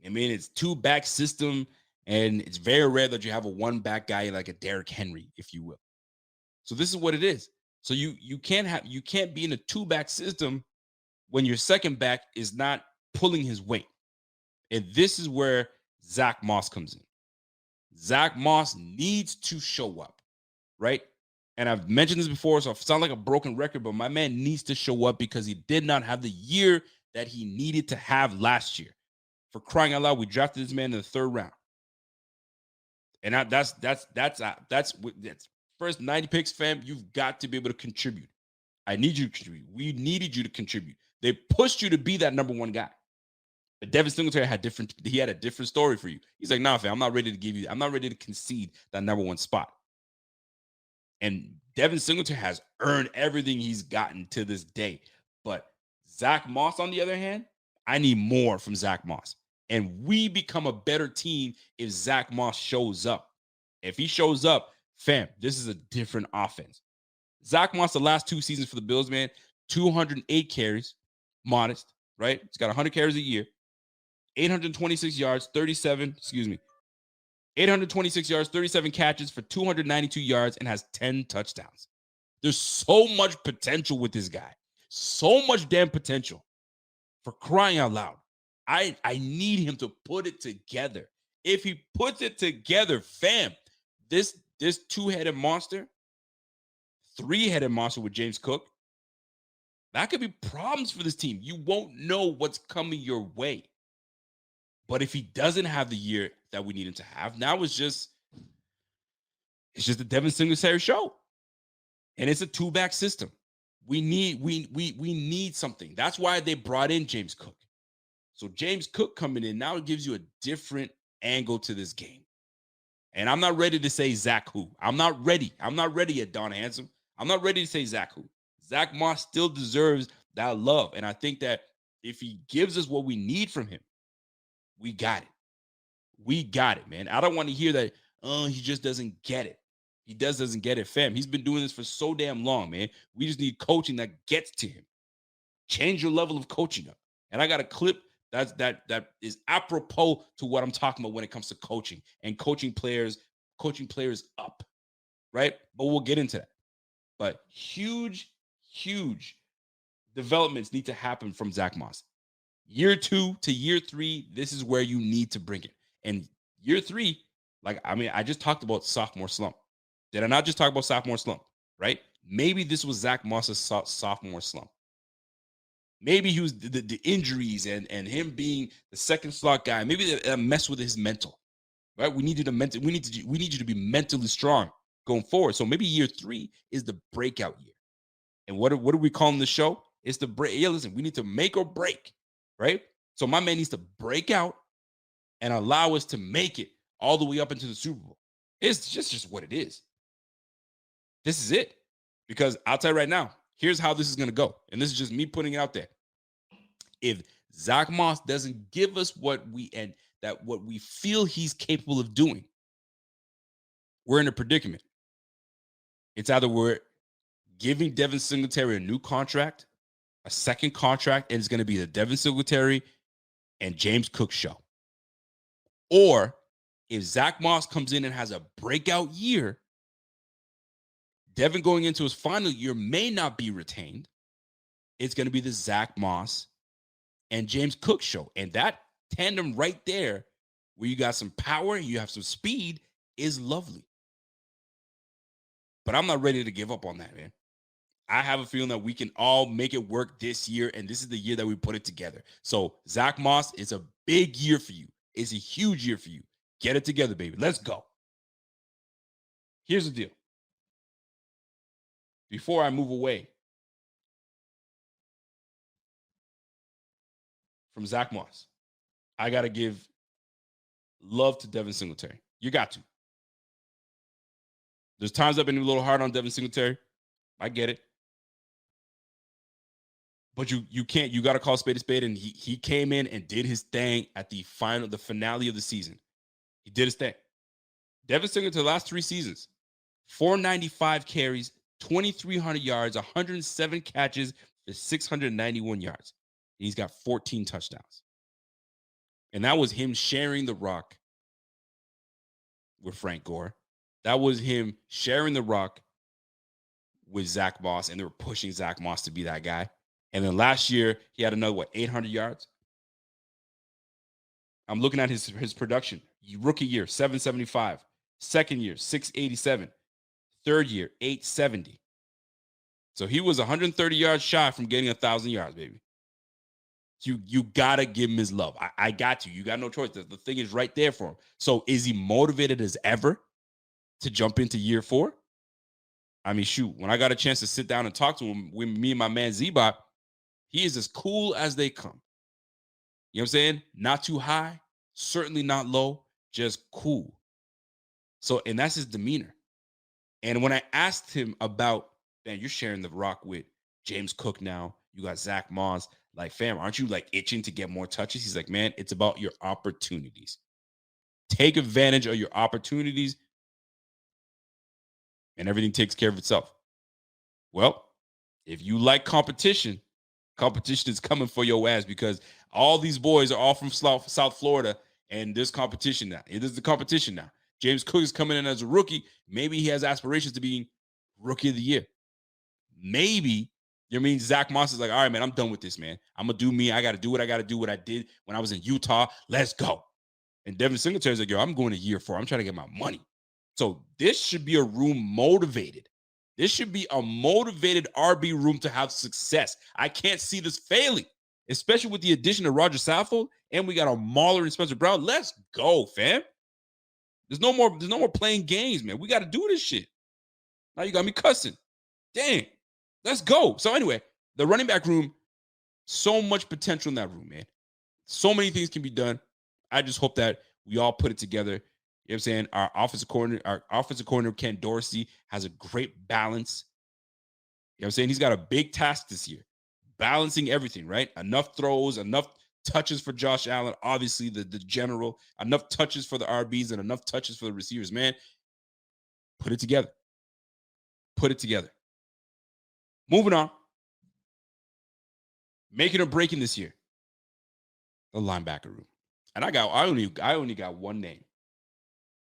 S3: I mean, it's two-back system, and it's very rare that you have a one-back guy like a Derrick Henry, if you will. So this is what it is. So you can't be in a two-back system when your second back is not pulling his weight. And this is where Zach Moss comes in. Zach Moss needs to show up, right? And I've mentioned this before, so I sound like a broken record, but my man needs to show up because he did not have the year that he needed to have last year. For crying out loud, we drafted this man in the 3rd round. And that's first 90 picks, fam. You've got to be able to contribute. I need you to contribute. We needed you to contribute. They pushed you to be that number one guy. But Devin Singletary had a different story for you. He's like, nah, fam, I'm not ready to concede that number one spot. And Devin Singletary has earned everything he's gotten to this day. But Zach Moss, on the other hand, I need more from Zach Moss. And we become a better team if Zach Moss shows up. If he shows up, fam, this is a different offense. Zach Moss, the last 2 seasons for the Bills, man, 208 carries, modest, right? He's got 100 carries a year, 826 yards, 826 yards, 37 catches for 292 yards, and has 10 touchdowns. There's so much potential with this guy. So much damn potential. For crying out loud. I need him to put it together. If he puts it together, fam, this two-headed monster, three-headed monster with James Cook, that could be problems for this team. You won't know what's coming your way. But if he doesn't have the year that we need him to have, now it's just the Devin Singletary show. And it's a two-back system. We need something. That's why they brought in James Cook. So James Cook coming in now, it gives you a different angle to this game. And I'm not ready to say Zach who. I'm not ready yet, Don Handsome. I'm not ready to say Zach who. Zach Moss still deserves that love. And I think that if he gives us what we need from him, we got it. We got it, man. I don't want to hear that, he just doesn't get it. He doesn't get it, fam. He's been doing this for so damn long, man. We just need coaching that gets to him. Change your level of coaching up. And I got a clip that is apropos to what I'm talking about when it comes to coaching and coaching players up, right? But we'll get into that. But huge developments need to happen from Zach Moss. Year 2 to year 3, this is where you need to bring it. And year 3, I just talked about sophomore slump. Did I not just talk about sophomore slump, right? Maybe this was Zach Moss's sophomore slump. Maybe he was the injuries and him being the second slot guy. Maybe that messed with his mental, right? We need you to be mentally strong going forward. So maybe year 3 is the breakout year. And what are we calling the show? It's the break. Yeah, listen, we need to make or break, right? So my man needs to break out and allow us to make it all the way up into the Super Bowl. It's just what it is. This is it. Because I'll tell you right now, here's how this is going to go. And this is just me putting it out there. If Zach Moss doesn't give us what we feel he's capable of doing, we're in a predicament. It's either we're giving Devin Singletary a new contract, a second contract, and it's going to be the Devin Singletary and James Cook show. Or if Zach Moss comes in and has a breakout year, Devin going into his final year may not be retained. It's going to be the Zach Moss and James Cook show. And that tandem right there, where you got some power and you have some speed, is lovely. But I'm not ready to give up on that, man. I have a feeling that we can all make it work this year, and this is the year that we put it together. So Zach Moss, it's a big year for you. It's a huge year for you. Get it together, baby. Let's go. Here's the deal. Before I move away from Zach Moss, I got to give love to Devin Singletary. You got to. There's times I've been a little hard on Devin Singletary. I get it. But you can't, you got to call spade a spade. And he came in and did his thing at the finale of the season. He did his thing. Devin Singletary, the last 3 seasons, 495 carries, 2,300 yards, 107 catches for 691 yards. He's got 14 touchdowns. And that was him sharing the rock with Frank Gore. That was him sharing the rock with Zach Moss, and they were pushing Zach Moss to be that guy. And then last year, he had another, 800 yards? I'm looking at his production. Rookie year, 775. Second year, 687. Third year, 870. So he was 130 yards shy from getting 1,000 yards, baby. You got to give him his love. I got to. You got no choice. The thing is right there for him. So is he motivated as ever to jump into year 4? I mean, shoot, when I got a chance to sit down and talk to him with me and my man Z-Bot, he is as cool as they come. You know what I'm saying? Not too high, certainly not low, just cool. So, and that's his demeanor. And when I asked him about, man, you're sharing the rock with James Cook now. You got Zach Moss. Like, fam, aren't you like itching to get more touches? He's like, man, it's about your opportunities. Take advantage of your opportunities and everything takes care of itself. Well, if you like competition, competition is coming for your ass because all these boys are all from South Florida and there's competition now. It is the competition now. James Cook is coming in as a rookie. Maybe he has aspirations to being rookie of the year. Maybe, you know what I mean? Zach Moss is like, all right, man, I'm done with this, man. I'm going to do me. I got to do what I got to do, what I did when I was in Utah. Let's go. And Devin Singletary's like, yo, I'm going to year 4. I'm trying to get my money. So this should be a room motivated. This should be a motivated RB room to have success. I can't see this failing, especially with the addition of Roger Saffold, and we got a Mauler and Spencer Brown. Let's go, fam. There's no more playing games, man. We got to do this shit. Now you got me cussing. Dang. Let's go. So anyway, the running back room, so much potential in that room, man. So many things can be done. I just hope that we all put it together. You know what I'm saying? Our offensive coordinator, Ken Dorsey, has a great balance. You know what I'm saying? He's got a big task this year. Balancing everything, right? Enough throws, enough touches for Josh Allen, obviously the general, enough touches for the RBs and enough touches for the receivers. Man, put it together. Put it together. Moving on. Making or breaking this year. The linebacker room. And I only got one name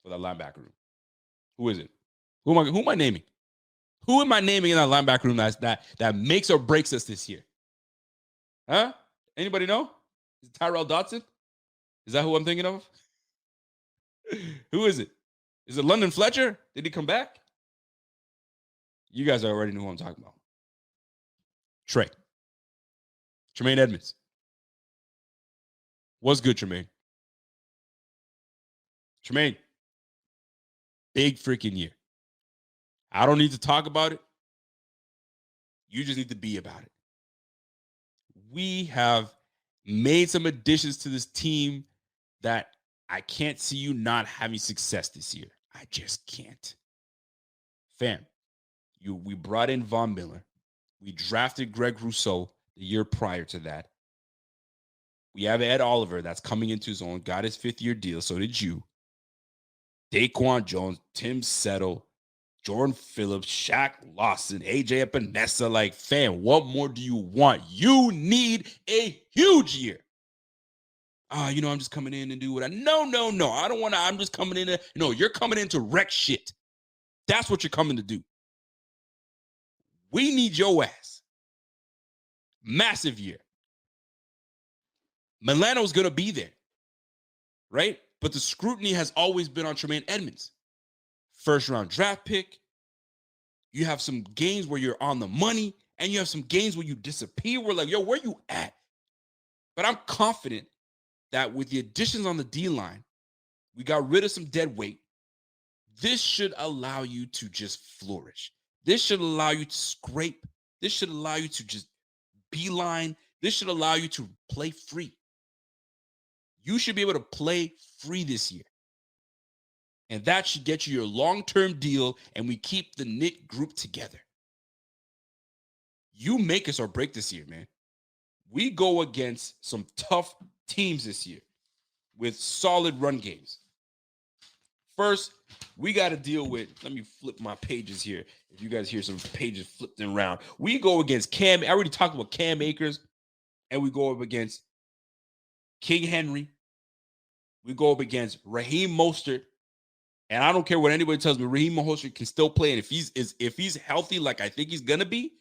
S3: for that linebacker room. Who is it? Who am I naming? Who am I naming in that linebacker room that makes or breaks us this year? Huh? Anybody know? Is it Tyrell Dodson? Is that who I'm thinking of? Who is it? Is it London Fletcher? Did he come back? You guys already know who I'm talking about. Tremaine Edmonds. What's good, Tremaine? Tremaine, big freaking year. I don't need to talk about it. You just need to be about it. We have made some additions to this team that I can't see you not having success this year. I just can't. Fam, we brought in Von Miller. We drafted Greg Rousseau the year prior to that. We have Ed Oliver that's coming into his own, got his 5th-year deal. So did you. Daquan Jones, Tim Settle, Jordan Phillips, Shaq Lawson, AJ Epinesa. Like, fam, what more do you want? You need a huge year. I'm just coming in and do what No. I don't want to. I'm just coming in. No, you're coming in to wreck shit. That's what you're coming to do. We need your ass. Massive year. Milano's going to be there, right? But the scrutiny has always been on Tremaine Edmonds. First round draft pick. You have some games where you're on the money, and you have some games where you disappear. We're like, yo, where you at? But I'm confident that with the additions on the D-line, we got rid of some dead weight. This should allow you to just flourish. This should allow you to scrape. This should allow you to just beeline. This should allow you to play free. You should be able to play free this year. And that should get you your long-term deal, and we keep the knit group together. You make us or break this year, man. We go against some tough teams this year with solid run games. First, we got to deal with, let me flip my pages here. If you guys hear some pages flipping around. We go against Cam. I already talked about Cam Akers, and we go up against King Henry. We go up against Raheem Mostert. And I don't care what anybody tells me, Raheem Mostert can still play. And if he's healthy like I think he's going to be,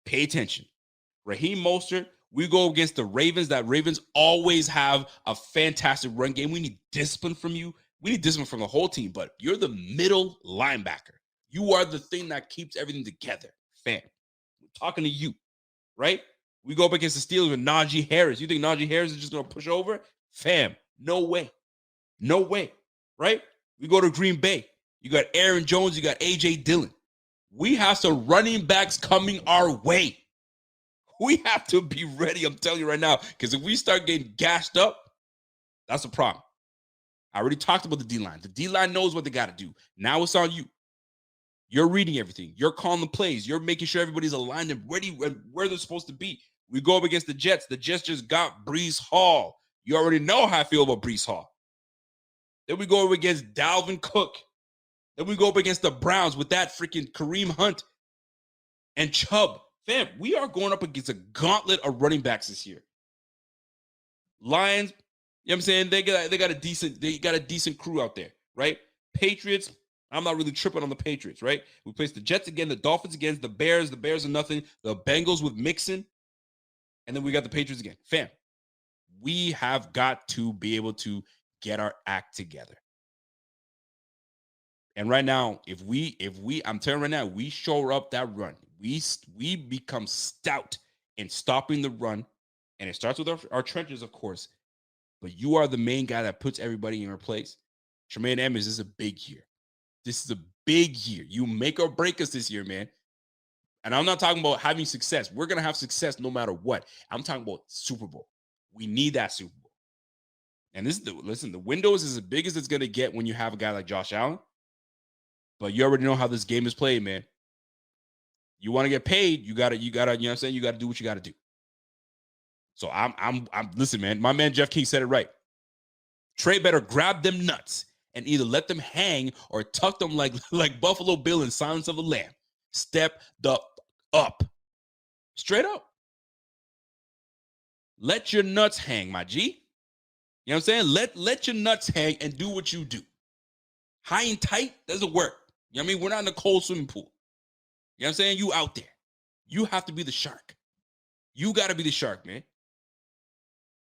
S3: pay attention. Raheem Mostert, we go against the Ravens. That Ravens always have a fantastic run game. We need discipline from you. We need discipline from the whole team. But you're the middle linebacker. You are the thing that keeps everything together. Fam, we're talking to you, right? We go up against the Steelers with Najee Harris. You think Najee Harris is just going to push over? Fam, no way. No way, right? We go to Green Bay. You got Aaron Jones. You got A.J. Dillon. We have some running backs coming our way. We have to be ready, I'm telling you right now, because if we start getting gashed up, that's a problem. I already talked about the D-line. The D-line knows what they got to do. Now it's on you. You're reading everything. You're calling the plays. You're making sure everybody's aligned and ready and where they're supposed to be. We go up against the Jets. The Jets just got Breece Hall. You already know how I feel about Breece Hall. Then we go up against Dalvin Cook. Then we go up against the Browns with that freaking Kareem Hunt and Chubb. Fam, we are going up against a gauntlet of running backs this year. Lions, you know what I'm saying? They got a decent crew out there, right? Patriots, I'm not really tripping on the Patriots, right? We place the Jets again, the Dolphins again, the Bears are nothing, the Bengals with Mixon, and then we got the Patriots again. Fam, we have got to be able to get our act together. And right now, if we, I'm telling you right now, we shore up that run. We become stout in stopping the run, and it starts with our trenches, of course. But you are the main guy that puts everybody in your place. Tremaine Edmonds, this is a big year. This is a big year. You make or break us this year, man. And I'm not talking about having success. We're gonna have success no matter what. I'm talking about Super Bowl. We need that Super Bowl. And the window is as big as it's gonna get when you have a guy like Josh Allen. But you already know how this game is played, man. You want to get paid, you gotta, you know what I'm saying? You gotta do what you gotta do. So I'm listen, man. My man Jeff King said it right. Trey better grab them nuts and either let them hang or tuck them like Buffalo Bill in Silence of the Lamb. Step the up. Straight up. Let your nuts hang, my G. You know what I'm saying? Let your nuts hang and do what you do. High and tight doesn't work. You know what I mean? We're not in a cold swimming pool. You know what I'm saying? You out there. You have to be the shark. You got to be the shark, man.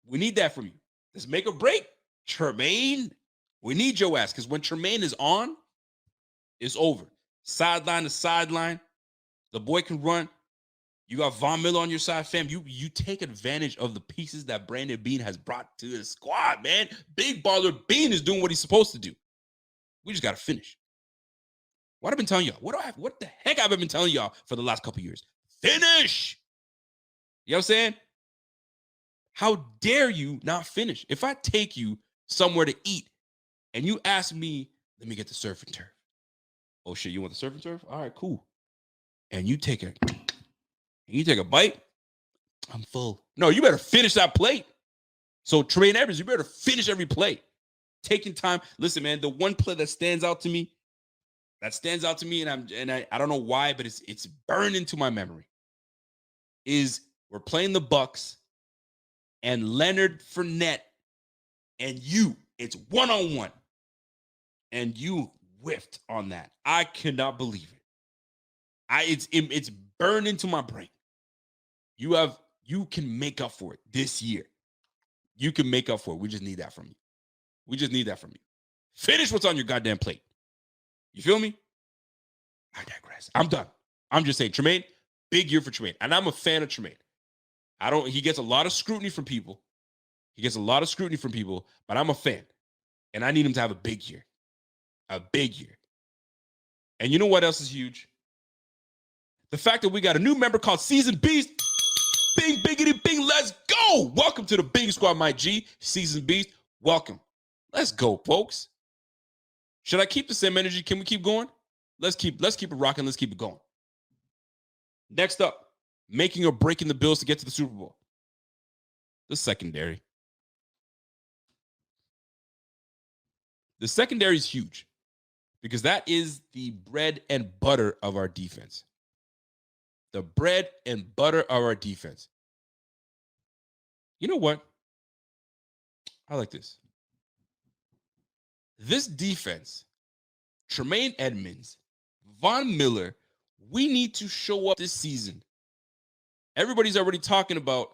S3: We need that from you. Let's make a break. Tremaine, we need your ass because when Tremaine is on, it's over. Sideline to sideline. The boy can run. You got Von Miller on your side, fam. You take advantage of the pieces that Brandon Beane has brought to the squad, man. Big baller Beane is doing what he's supposed to do. We just got to finish. What I've been telling y'all? What the heck I've been telling y'all for the last couple years? Finish. You know what I'm saying? How dare you not finish? If I take you somewhere to eat and you ask me, let me get the surf and turf. Oh shit, you want the surf and turf? All right, cool. And you take a bite, I'm full. No, you better finish that plate. So Tremaine Edmonds, you better finish every plate. Taking time. Listen, man, the one play that stands out to me, that stands out to me, and I don't know why, but it's burned into my memory. Is we're playing the Bucks and Leonard Fournette and it's one-on-one, and you whiffed on that. I cannot believe it. It's burned into my brain. You can make up for it this year. You can make up for it. We just need that from you. We just need that from you. Finish what's on your goddamn plate. You feel me? I digress. I'm done. I'm just saying, Tremaine, big year for Tremaine. And I'm a fan of Tremaine. He gets a lot of scrutiny from people. But I'm a fan. And I need him to have a big year. A big year. And you know what else is huge? The fact that we got a new member called Seasoned Beast. Bing, biggity, bing, let's go. Welcome to the Bing Squad, my G. Seasoned Beast, welcome. Let's go, folks. Should I keep the same energy? Can we keep going? Let's keep it rocking. Let's keep it going. Next up, making or breaking the Bills to get to the Super Bowl. The secondary. The secondary is huge because that is the bread and butter of our defense. The bread and butter of our defense. You know what? I like this. This defense, Tremaine Edmunds, Von Miller, we need to show up this season. Everybody's already talking about,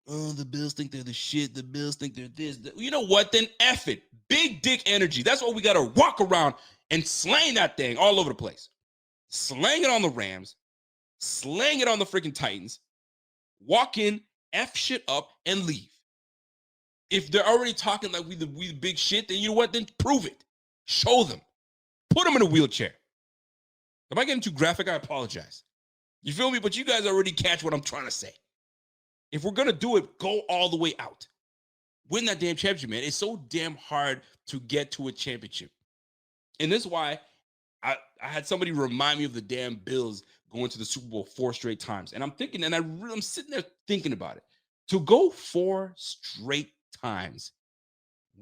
S3: oh, the Bills think they're the shit. The Bills think they're this. You know what? Then F it. Big dick energy. That's what we got to walk around and slang that thing all over the place. Slang it on the Rams. Slang it on the freaking Titans. Walk in, F shit up, and leave. If they're already talking like we the big shit, then you know what? Then prove it. Show them. Put them in a wheelchair. Am I getting too graphic? I apologize. You feel me? But you guys already catch what I'm trying to say. If we're going to do it, go all the way out. Win that damn championship, man. It's so damn hard to get to a championship. And this is why I had somebody remind me of the damn Bills going to the Super Bowl 4 straight times. And I'm thinking, and I'm sitting there thinking about it. To go 4 straight times,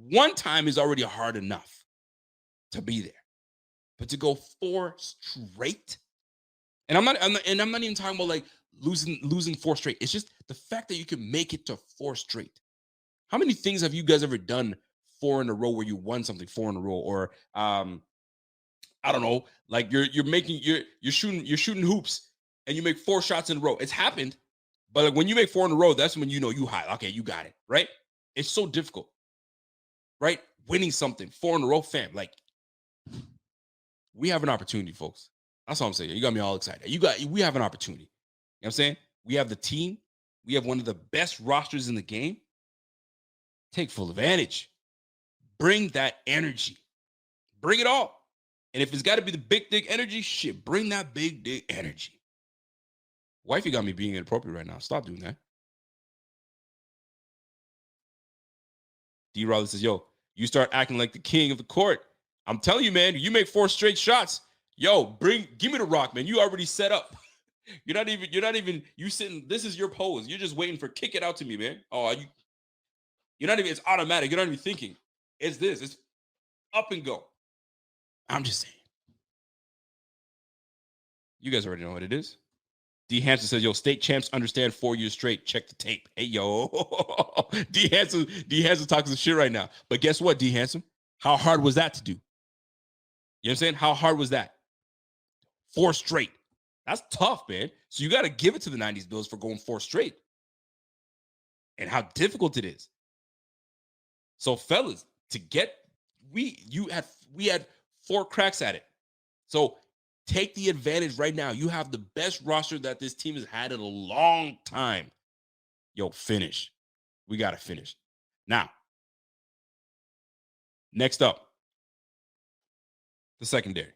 S3: one time is already hard enough to be there. But to go 4 straight, and I'm not even talking about like losing 4 straight. It's just the fact that you can make it to 4 straight. How many things have you guys ever done 4 in a row where you won something 4 in a row? Or I don't know, like you're shooting hoops and you make 4 shots in a row. It's happened, but like when you make 4 in a row, that's when you know you high. Okay, you got it, right? It's so difficult, right? Winning something 4 in a row, fam. Like we have an opportunity, folks. That's all I'm saying. You got me all excited. We have an opportunity. You know what I'm saying? We have the team. We have one of the best rosters in the game. Take full advantage. Bring that energy. Bring it all. And if it's got to be the big dick energy, shit, bring that big dick energy. Wifey got me being inappropriate right now. Stop doing that. D. Raleigh says, yo, you start acting like the king of the court. I'm telling you, man, you make 4 straight shots. Yo, give me the rock, man. You already set up. You're not even, you sitting, this is your pose. You're just waiting for kick it out to me, man. Oh, you're not even, it's automatic. You're not even thinking. It's this. It's up and go. I'm just saying. You guys already know what it is. D. Hanson says, yo, state champs understand 4 years straight. Check the tape. Hey, yo. D. Hanson talking some shit right now. But guess what, D. Hanson? How hard was that to do? You know what I'm saying? How hard was that? 4 straight. That's tough, man. So you got to give it to the 90s Bills for going 4 straight. And how difficult it is. So, fellas, we had 4 cracks at it. So take the advantage right now. You have the best roster that this team has had in a long time. Yo, finish. We got to finish. Now, next up, the secondary.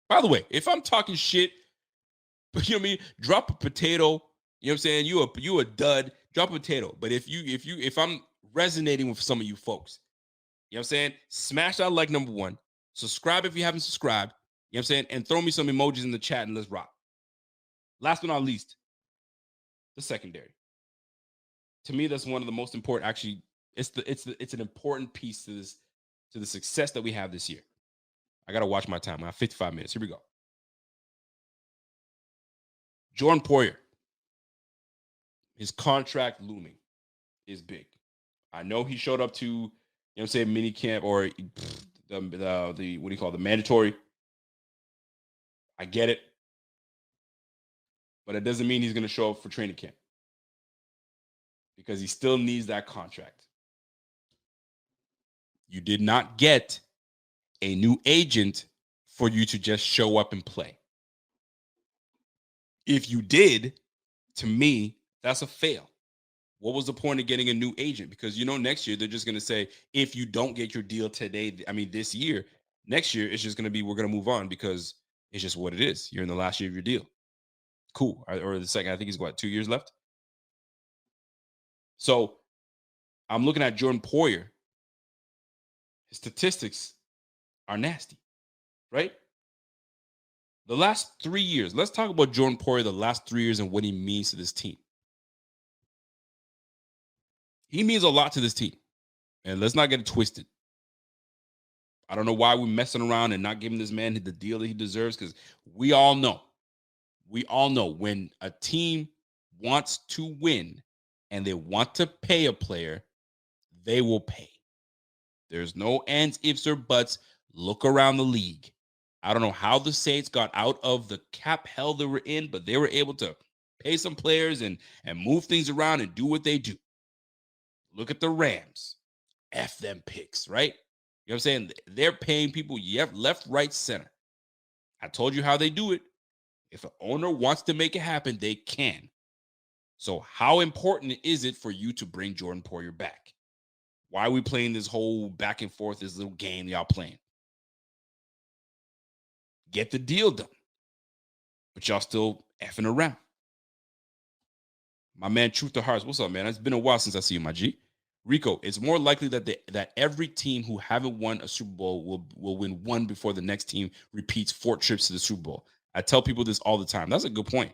S3: By the way, if I'm talking shit, you know what I mean? Drop a potato. You know what I'm saying? You a dud. Drop a potato. But if I'm resonating with some of you folks, you know what I'm saying? Smash that like number 1. Subscribe if you haven't subscribed. You know what I'm saying? And throw me some emojis in the chat and let's rock. Last but not least, the secondary. To me, that's one of the most important. Actually, it's an important piece to the success that we have this year. I got to watch my time. I have 55 minutes. Here we go. Jordan Poyer. His contract looming is big. I know he showed up to, you know what I'm saying, mini camp or the what do you call it, the mandatory. I get it. But it doesn't mean he's going to show up for training camp because he still needs that contract. You did not get a new agent for you to just show up and play. If you did, to me, that's a fail. What was the point of getting a new agent? Because, next year they're just going to say, if you don't get your deal today, this year, next year, it's just going to be, we're going to move on because it's just what it is. You're in the last year of your deal. Cool. Or the second, I think he's 2 years left. So I'm looking at Jordan Poyer. His statistics are nasty, right? The last 3 years, let's talk about Jordan Poyer, the last 3 years and what he means to this team. He means a lot to this team. And let's not get it twisted. I don't know why we're messing around and not giving this man the deal that he deserves, because we all know when a team wants to win and they want to pay a player, they will pay. There's no ands, ifs, or buts. Look around the league. I don't know how the Saints got out of the cap hell they were in, but they were able to pay some players and move things around and do what they do. Look at the Rams. F them picks, right? You know what I'm saying? They're paying people left, right, center. I told you how they do it. If an owner wants to make it happen, they can. So how important is it for you to bring Jordan Poyer back? Why are we playing this whole back and forth, this little game y'all playing? Get the deal done. But y'all still effing around. My man, Truth to Hearts, what's up, man? It's been a while since I see you, my G. Rico, it's more likely that every team who haven't won a Super Bowl will win one before the next team repeats 4 trips to the Super Bowl. I tell people this all the time. That's a good point.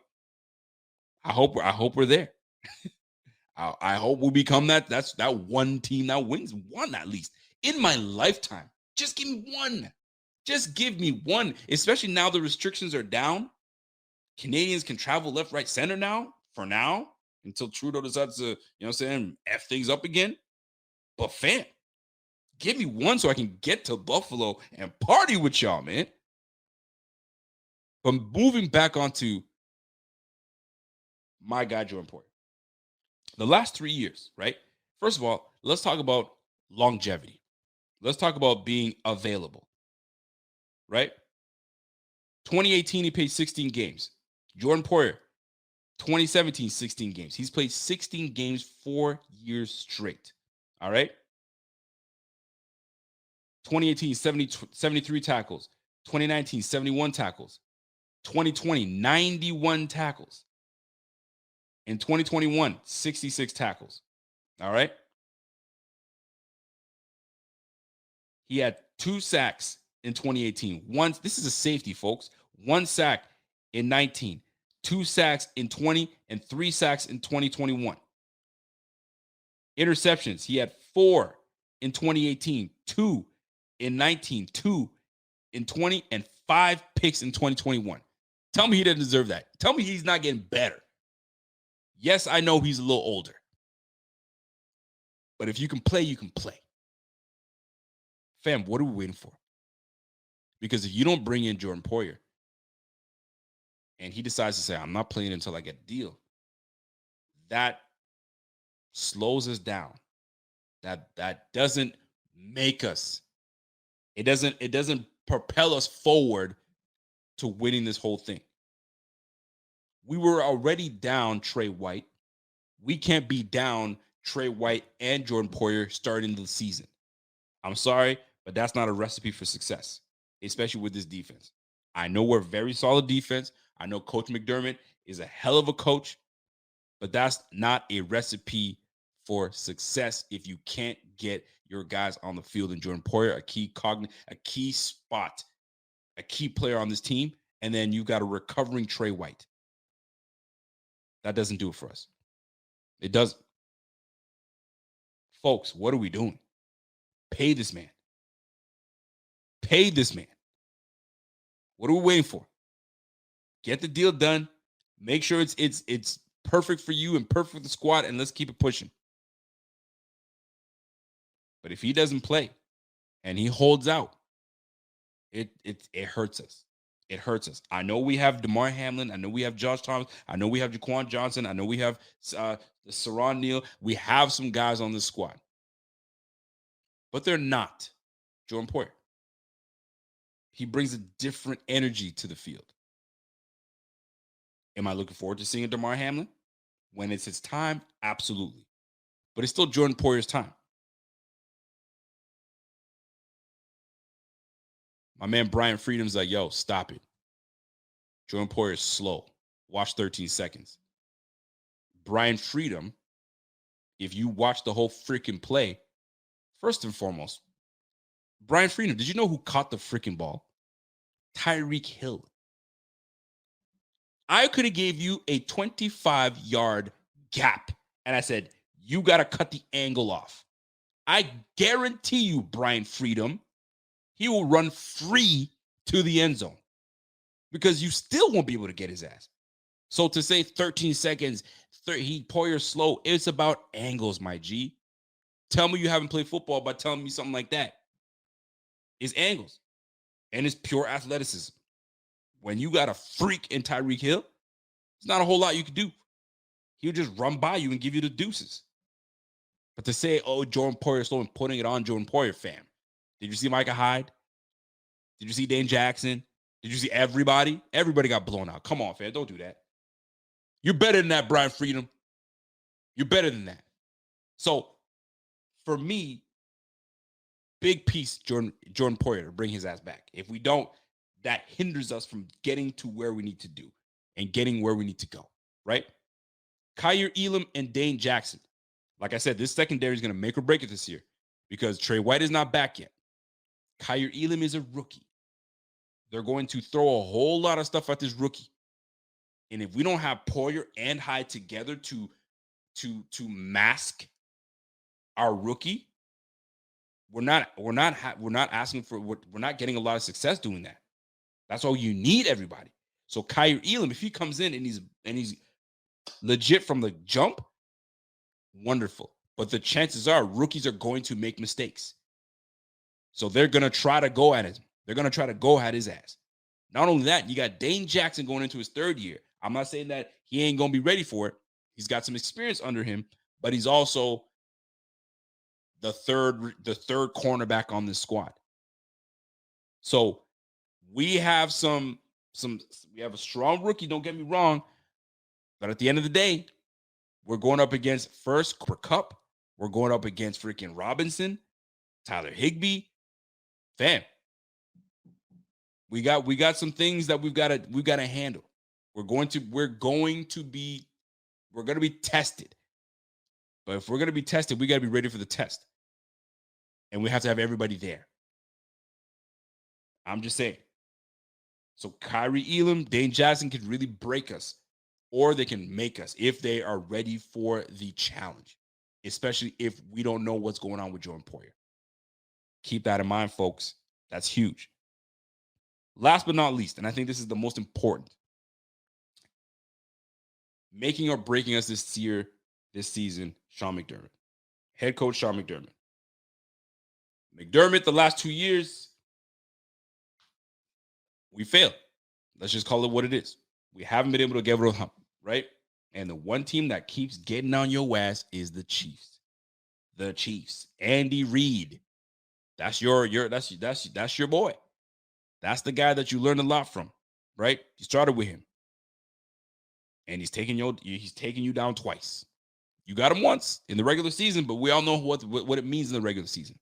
S3: I hope we're there. I hope we become that one team that wins one at least in my lifetime. Just give me one. Just give me one. Especially now the restrictions are down. Canadians can travel left, right, center now. For now, until Trudeau decides to, F things up again. But fam, give me one so I can get to Buffalo and party with y'all, man. But moving back onto my guy, Jordan Poyer. The last 3 years, right? First of all, let's talk about longevity. Let's talk about being available, right? 2018, he played 16 games. Jordan Poyer, 2017, 16 games. He's played 16 games 4 years straight. All right. 2018, 73 tackles. 2019, 71 tackles. 2020, 91 tackles. In 2021, 66 tackles. All right. He had 2 sacks in 2018. This is a safety, folks. 1 sack in 19. 2 sacks in 20 and 3 sacks in 2021. Interceptions, he had 4 in 2018, 2 in 19, 2 in 20, and 5 picks in 2021. Tell me he doesn't deserve that. Tell me he's not getting better. Yes, I know he's a little older. But if you can play, you can play. Fam, what are we waiting for? Because if you don't bring in Jordan Poyer and he decides to say, I'm not playing until I get a deal, that slows us down. That doesn't make us. It doesn't propel us forward to winning this whole thing. We were already down Trey White. We can't be down Trey White and Jordan Poyer starting the season. I'm sorry, but that's not a recipe for success, especially with this defense. I know we're a very solid defense. I know Coach McDermott is a hell of a coach, but that's not a recipe for success if you can't get your guys on the field. And Jordan Poyer, a key spot, a key player on this team, and then you got a recovering Trey White. That doesn't do it for us. It doesn't. Folks, what are we doing? Pay this man. Pay this man. What are we waiting for? Get the deal done. Make sure it's perfect for you and perfect for the squad, and let's keep it pushing. But if he doesn't play and he holds out, it hurts us. It hurts us. I know we have DeMar Hamlin. I know we have Josh Thomas. I know we have Jaquan Johnson. I know we have Saron Neal. We have some guys on this squad. But they're not Jordan Poyer. He brings a different energy to the field. Am I looking forward to seeing a DeMar Hamlin? When it's his time? Absolutely. But it's still Jordan Poyer's time. My man Brian Freedom's like, yo, stop it. Jordan Poyer is slow. Watch 13 seconds. Brian Freedom, if you watch the whole freaking play, first and foremost, Brian Freedom, did you know who caught the freaking ball? Tyreek Hill. I could have gave you a 25-yard gap, and I said, you got to cut the angle off. I guarantee you, Brian Freedom, he will run free to the end zone because you still won't be able to get his ass. So to say 13 seconds, Poyer's slow, it's about angles, my G. Tell me you haven't played football by telling me something like that. It's angles, and it's pure athleticism. When you got a freak in Tyreek Hill, there's not a whole lot you can do. He'll just run by you and give you the deuces. But to say, oh, Jordan Poyer slow and putting it on Jordan Poyer, fam. Did you see Micah Hyde? Did you see Dane Jackson? Did you see everybody? Everybody got blown out. Come on, fam. Don't do that. You're better than that, Brian Freedom. You're better than that. So, for me, big piece, Jordan Poyer to bring his ass back. If we don't, that hinders us from getting to where we need to do and getting where we need to go, right? Kyer Elam and Dane Jackson. Like I said, this secondary is going to make or break it this year because Trey White is not back yet. Kyer Elam is a rookie. They're going to throw a whole lot of stuff at this rookie. And if we don't have Poyer and Hyde together to mask our rookie, we're not asking for we're not getting a lot of success doing that. That's why you need everybody. So Kyer Elam, if he comes in and he's legit from the jump, wonderful. But the chances are rookies are going to make mistakes. So they're going to try to go at him. They're going to try to go at his ass. Not only that, you got Dane Jackson going into his third year. I'm not saying that he ain't going to be ready for it. He's got some experience under him, but he's also the third cornerback on this squad. So we have we have a strong rookie, don't get me wrong, but at the end of the day, we're going up against first Cooper Kupp. We're going up against freaking Robinson, Tyler Higbee. Fam, we got some things that we've got to handle. We're going to be tested. But if we're going to be tested, we got to be ready for the test. And we have to have everybody there. I'm just saying. So Kyer Elam, Dane Jackson can really break us, or they can make us if they are ready for the challenge, especially if we don't know what's going on with Jordan Poyer. Keep that in mind, folks. That's huge. Last but not least, and I think this is the most important, making or breaking us this season, Sean McDermott. Head coach Sean McDermott. McDermott, the last 2 years, we failed. Let's just call it what it is. We haven't been able to get over the hump, right? And the one team that keeps getting on your ass is the Chiefs. The Chiefs. Andy Reid. That's your boy. That's the guy that you learned a lot from, right? You started with him. And he's taking you down twice. You got him once in the regular season, but we all know what it means in the regular season.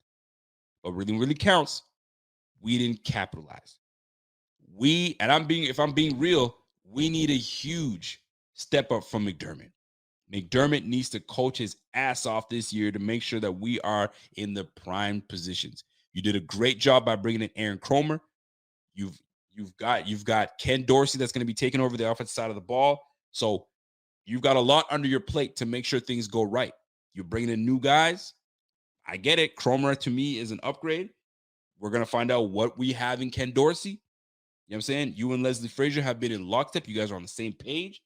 S3: But really counts, we didn't capitalize. If I'm being real, we need a huge step up from McDermott. McDermott needs to coach his ass off this year to make sure that we are in the prime positions. You did a great job by bringing in Aaron Kromer. You've got Ken Dorsey that's going to be taking over the offensive side of the ball. So you've got a lot under your plate to make sure things go right. You're bringing in new guys. I get it. Kromer, to me, is an upgrade. We're going to find out what we have in Ken Dorsey. You know what I'm saying? You and Leslie Frazier have been in lockstep. You guys are on the same page.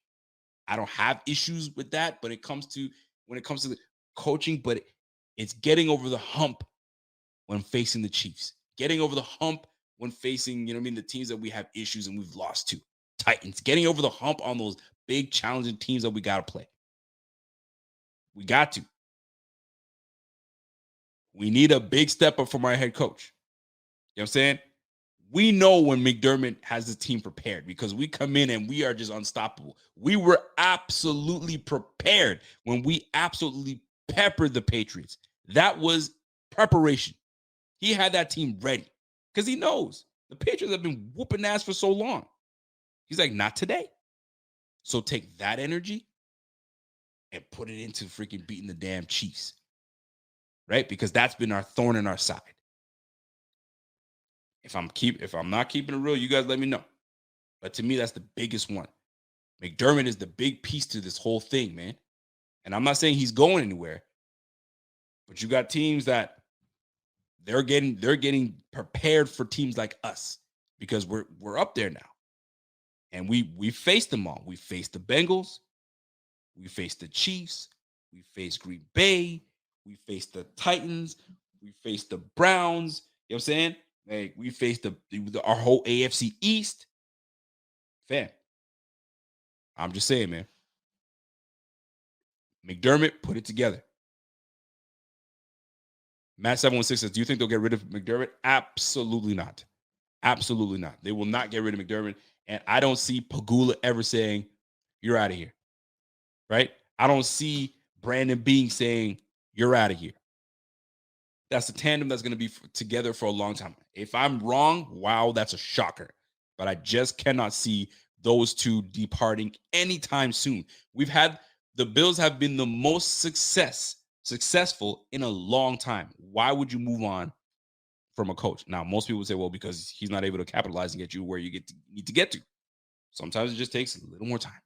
S3: I don't have issues with that, but when it comes to the coaching, but it's getting over the hump when facing the Chiefs. Getting over the hump when facing, the teams that we have issues and we've lost to. Titans. Getting over the hump on those big challenging teams that we got to play. We got to. We need a big step up from our head coach. You know what I'm saying? We know when McDermott has the team prepared because we come in and we are just unstoppable. We were absolutely prepared when we absolutely peppered the Patriots. That was preparation. He had that team ready because he knows the Patriots have been whooping ass for so long. He's like, not today. So take that energy and put it into freaking beating the damn Chiefs, right? Because that's been our thorn in our side. If I'm not keeping it real, you guys let me know. But to me, that's the biggest one. McDermott is the big piece to this whole thing, man. And I'm not saying he's going anywhere, but you got teams that they're getting prepared for teams like us because we're up there now. And we faced them all. We faced the Bengals, we faced the Chiefs, we faced Green Bay, we faced the Titans, we faced the Browns. You know what I'm saying? Like we faced our whole AFC East. Fam. I'm just saying, man. McDermott put it together. Matt 716 says, do you think they'll get rid of McDermott? Absolutely not. Absolutely not. They will not get rid of McDermott. And I don't see Pagula ever saying, you're out of here. Right? I don't see Brandon Beane saying, you're out of here. That's a tandem that's going to be together for a long time. If I'm wrong, wow, that's a shocker. But I just cannot see those two departing anytime soon. The Bills have been the most successful in a long time. Why would you move on from a coach? Now, most people would say, well, because he's not able to capitalize and get you where you need to get to. Sometimes it just takes a little more time.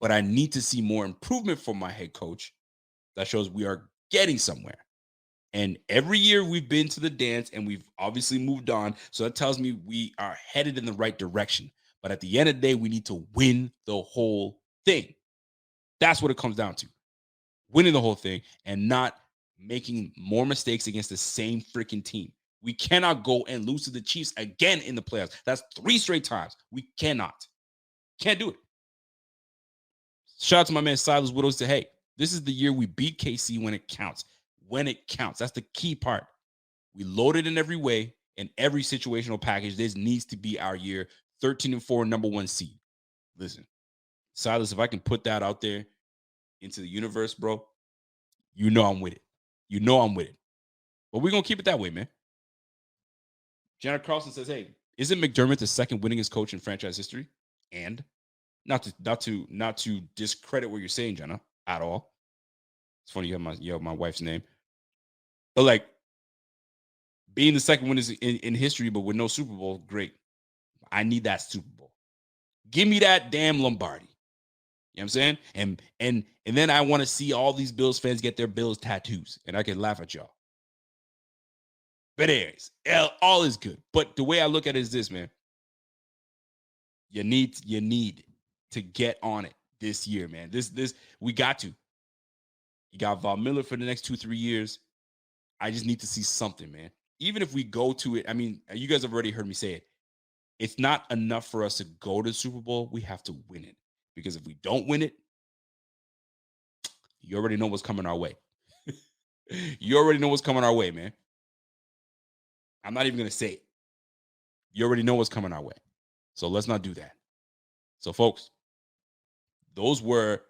S3: But I need to see more improvement from my head coach that shows we are getting somewhere. And every year we've been to the dance and we've obviously moved on. So that tells me we are headed in the right direction. But at the end of the day, we need to win the whole thing. That's what it comes down to. Winning the whole thing and not making more mistakes against the same freaking team. We cannot go and lose to the Chiefs again in the playoffs. That's 3 straight times. We cannot. Can't do it. Shout out to my man Silas Widows to, hey, this is the year we beat KC when it counts. When it counts. That's the key part. We loaded in every way, in every situational package. This needs to be our year. 13-4, number 1 seed. Listen, Silas, if I can put that out there into the universe, bro, you know I'm with it. You know I'm with it. But we're going to keep it that way, man. Janet Carlson says, hey, isn't McDermott the second winningest coach in franchise history? And not to discredit what you're saying, Jenna, at all. It's funny you have my wife's name. But like being the second winningest in history, but with no Super Bowl, great. I need that Super Bowl. Give me that damn Lombardi. You know what I'm saying? And then I want to see all these Bills fans get their Bills tattoos, and I can laugh at y'all. But anyways, all is good. But the way I look at it is this, man. You need to get on it this year, man. This we got to. You got Von Miller for the next 2-3 years. I just need to see something, man. Even if we go to it, I mean, you guys have already heard me say it. It's not enough for us to go to the Super Bowl. We have to win it. Because if we don't win it, you already know what's coming our way. You already know what's coming our way, man. I'm not even going to say it. You already know what's coming our way. So let's not do that. So, folks, those were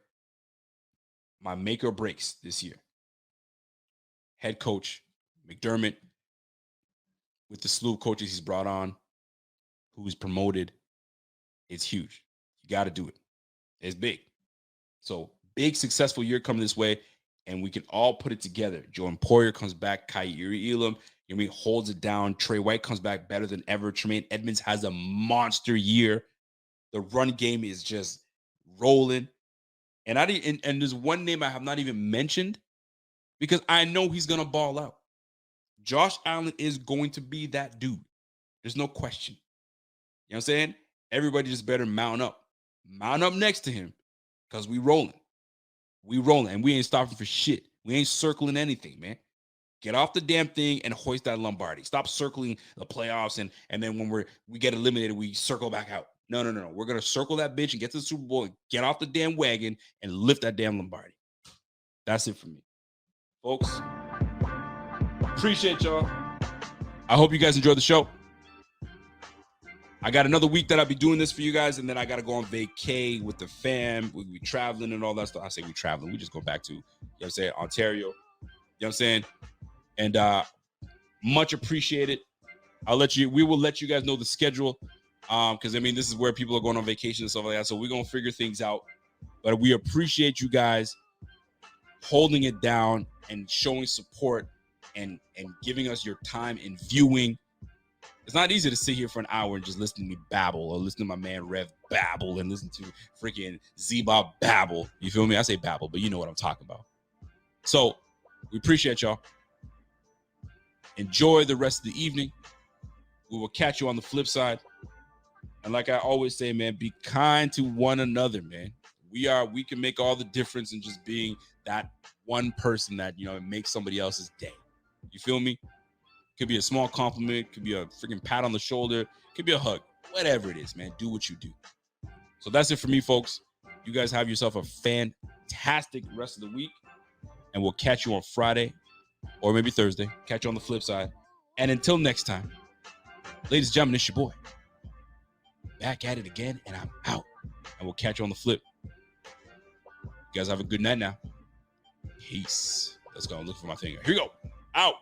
S3: my make or breaks this year. Head coach McDermott, with the slew of coaches he's brought on, who's promoted, it's huge. You got to do it. It's big. So, big successful year coming this way, and we can all put it together. Jordan Poyer comes back. Kyrie Elam, holds it down. Trey White comes back better than ever. Tremaine Edmonds has a monster year. The run game is just rolling. And and there's one name I have not even mentioned because I know he's going to ball out. Josh Allen is going to be that dude. There's no question. what I'm saying? Everybody just better mount up. Mount up next to him because we rolling. We rolling, and we ain't stopping for shit. We ain't circling anything, man. Get off the damn thing and hoist that Lombardi. Stop circling the playoffs, and then when we get eliminated, we circle back out. No. We're going to circle that bitch and get to the Super Bowl and get off the damn wagon and lift that damn Lombardi. That's it for me. Folks, appreciate y'all. I hope you guys enjoyed the show. I got another week that I'll be doing this for you guys, and then I got to go on vacay with the fam. We'll be traveling and all that stuff. I say we traveling. We just go back to, you know what I'm saying, Ontario. You know what I'm saying? And much appreciated. We will let you guys know the schedule. Because I mean, this is where people are going on vacation and stuff like that. So we're gonna figure things out. But we appreciate you guys holding it down and showing support and giving us your time and viewing. It's not easy to sit here for an hour and just listen to me babble, or listen to my man Rev babble, and listen to freaking Z-Bob babble. You feel me? I say babble, but you know what I'm talking about. So we appreciate y'all. Enjoy the rest of the evening. We will catch you on the flip side. And like I always say, man, be kind to one another, man. We can make all the difference in just being that one person that, you know, makes somebody else's day. You feel me? Could be a small compliment, could be a freaking pat on the shoulder, could be a hug. Whatever it is, man, do what you do. So that's it for me, folks. You guys have yourself a fantastic rest of the week, and we'll catch you on Friday or maybe Thursday. Catch you on the flip side. And until next time, ladies and gentlemen, it's your boy. Back at it again, and I'm out. And we'll catch you on the flip. You guys have a good night now. Peace. Let's go and look for my thing. Here we go. Out.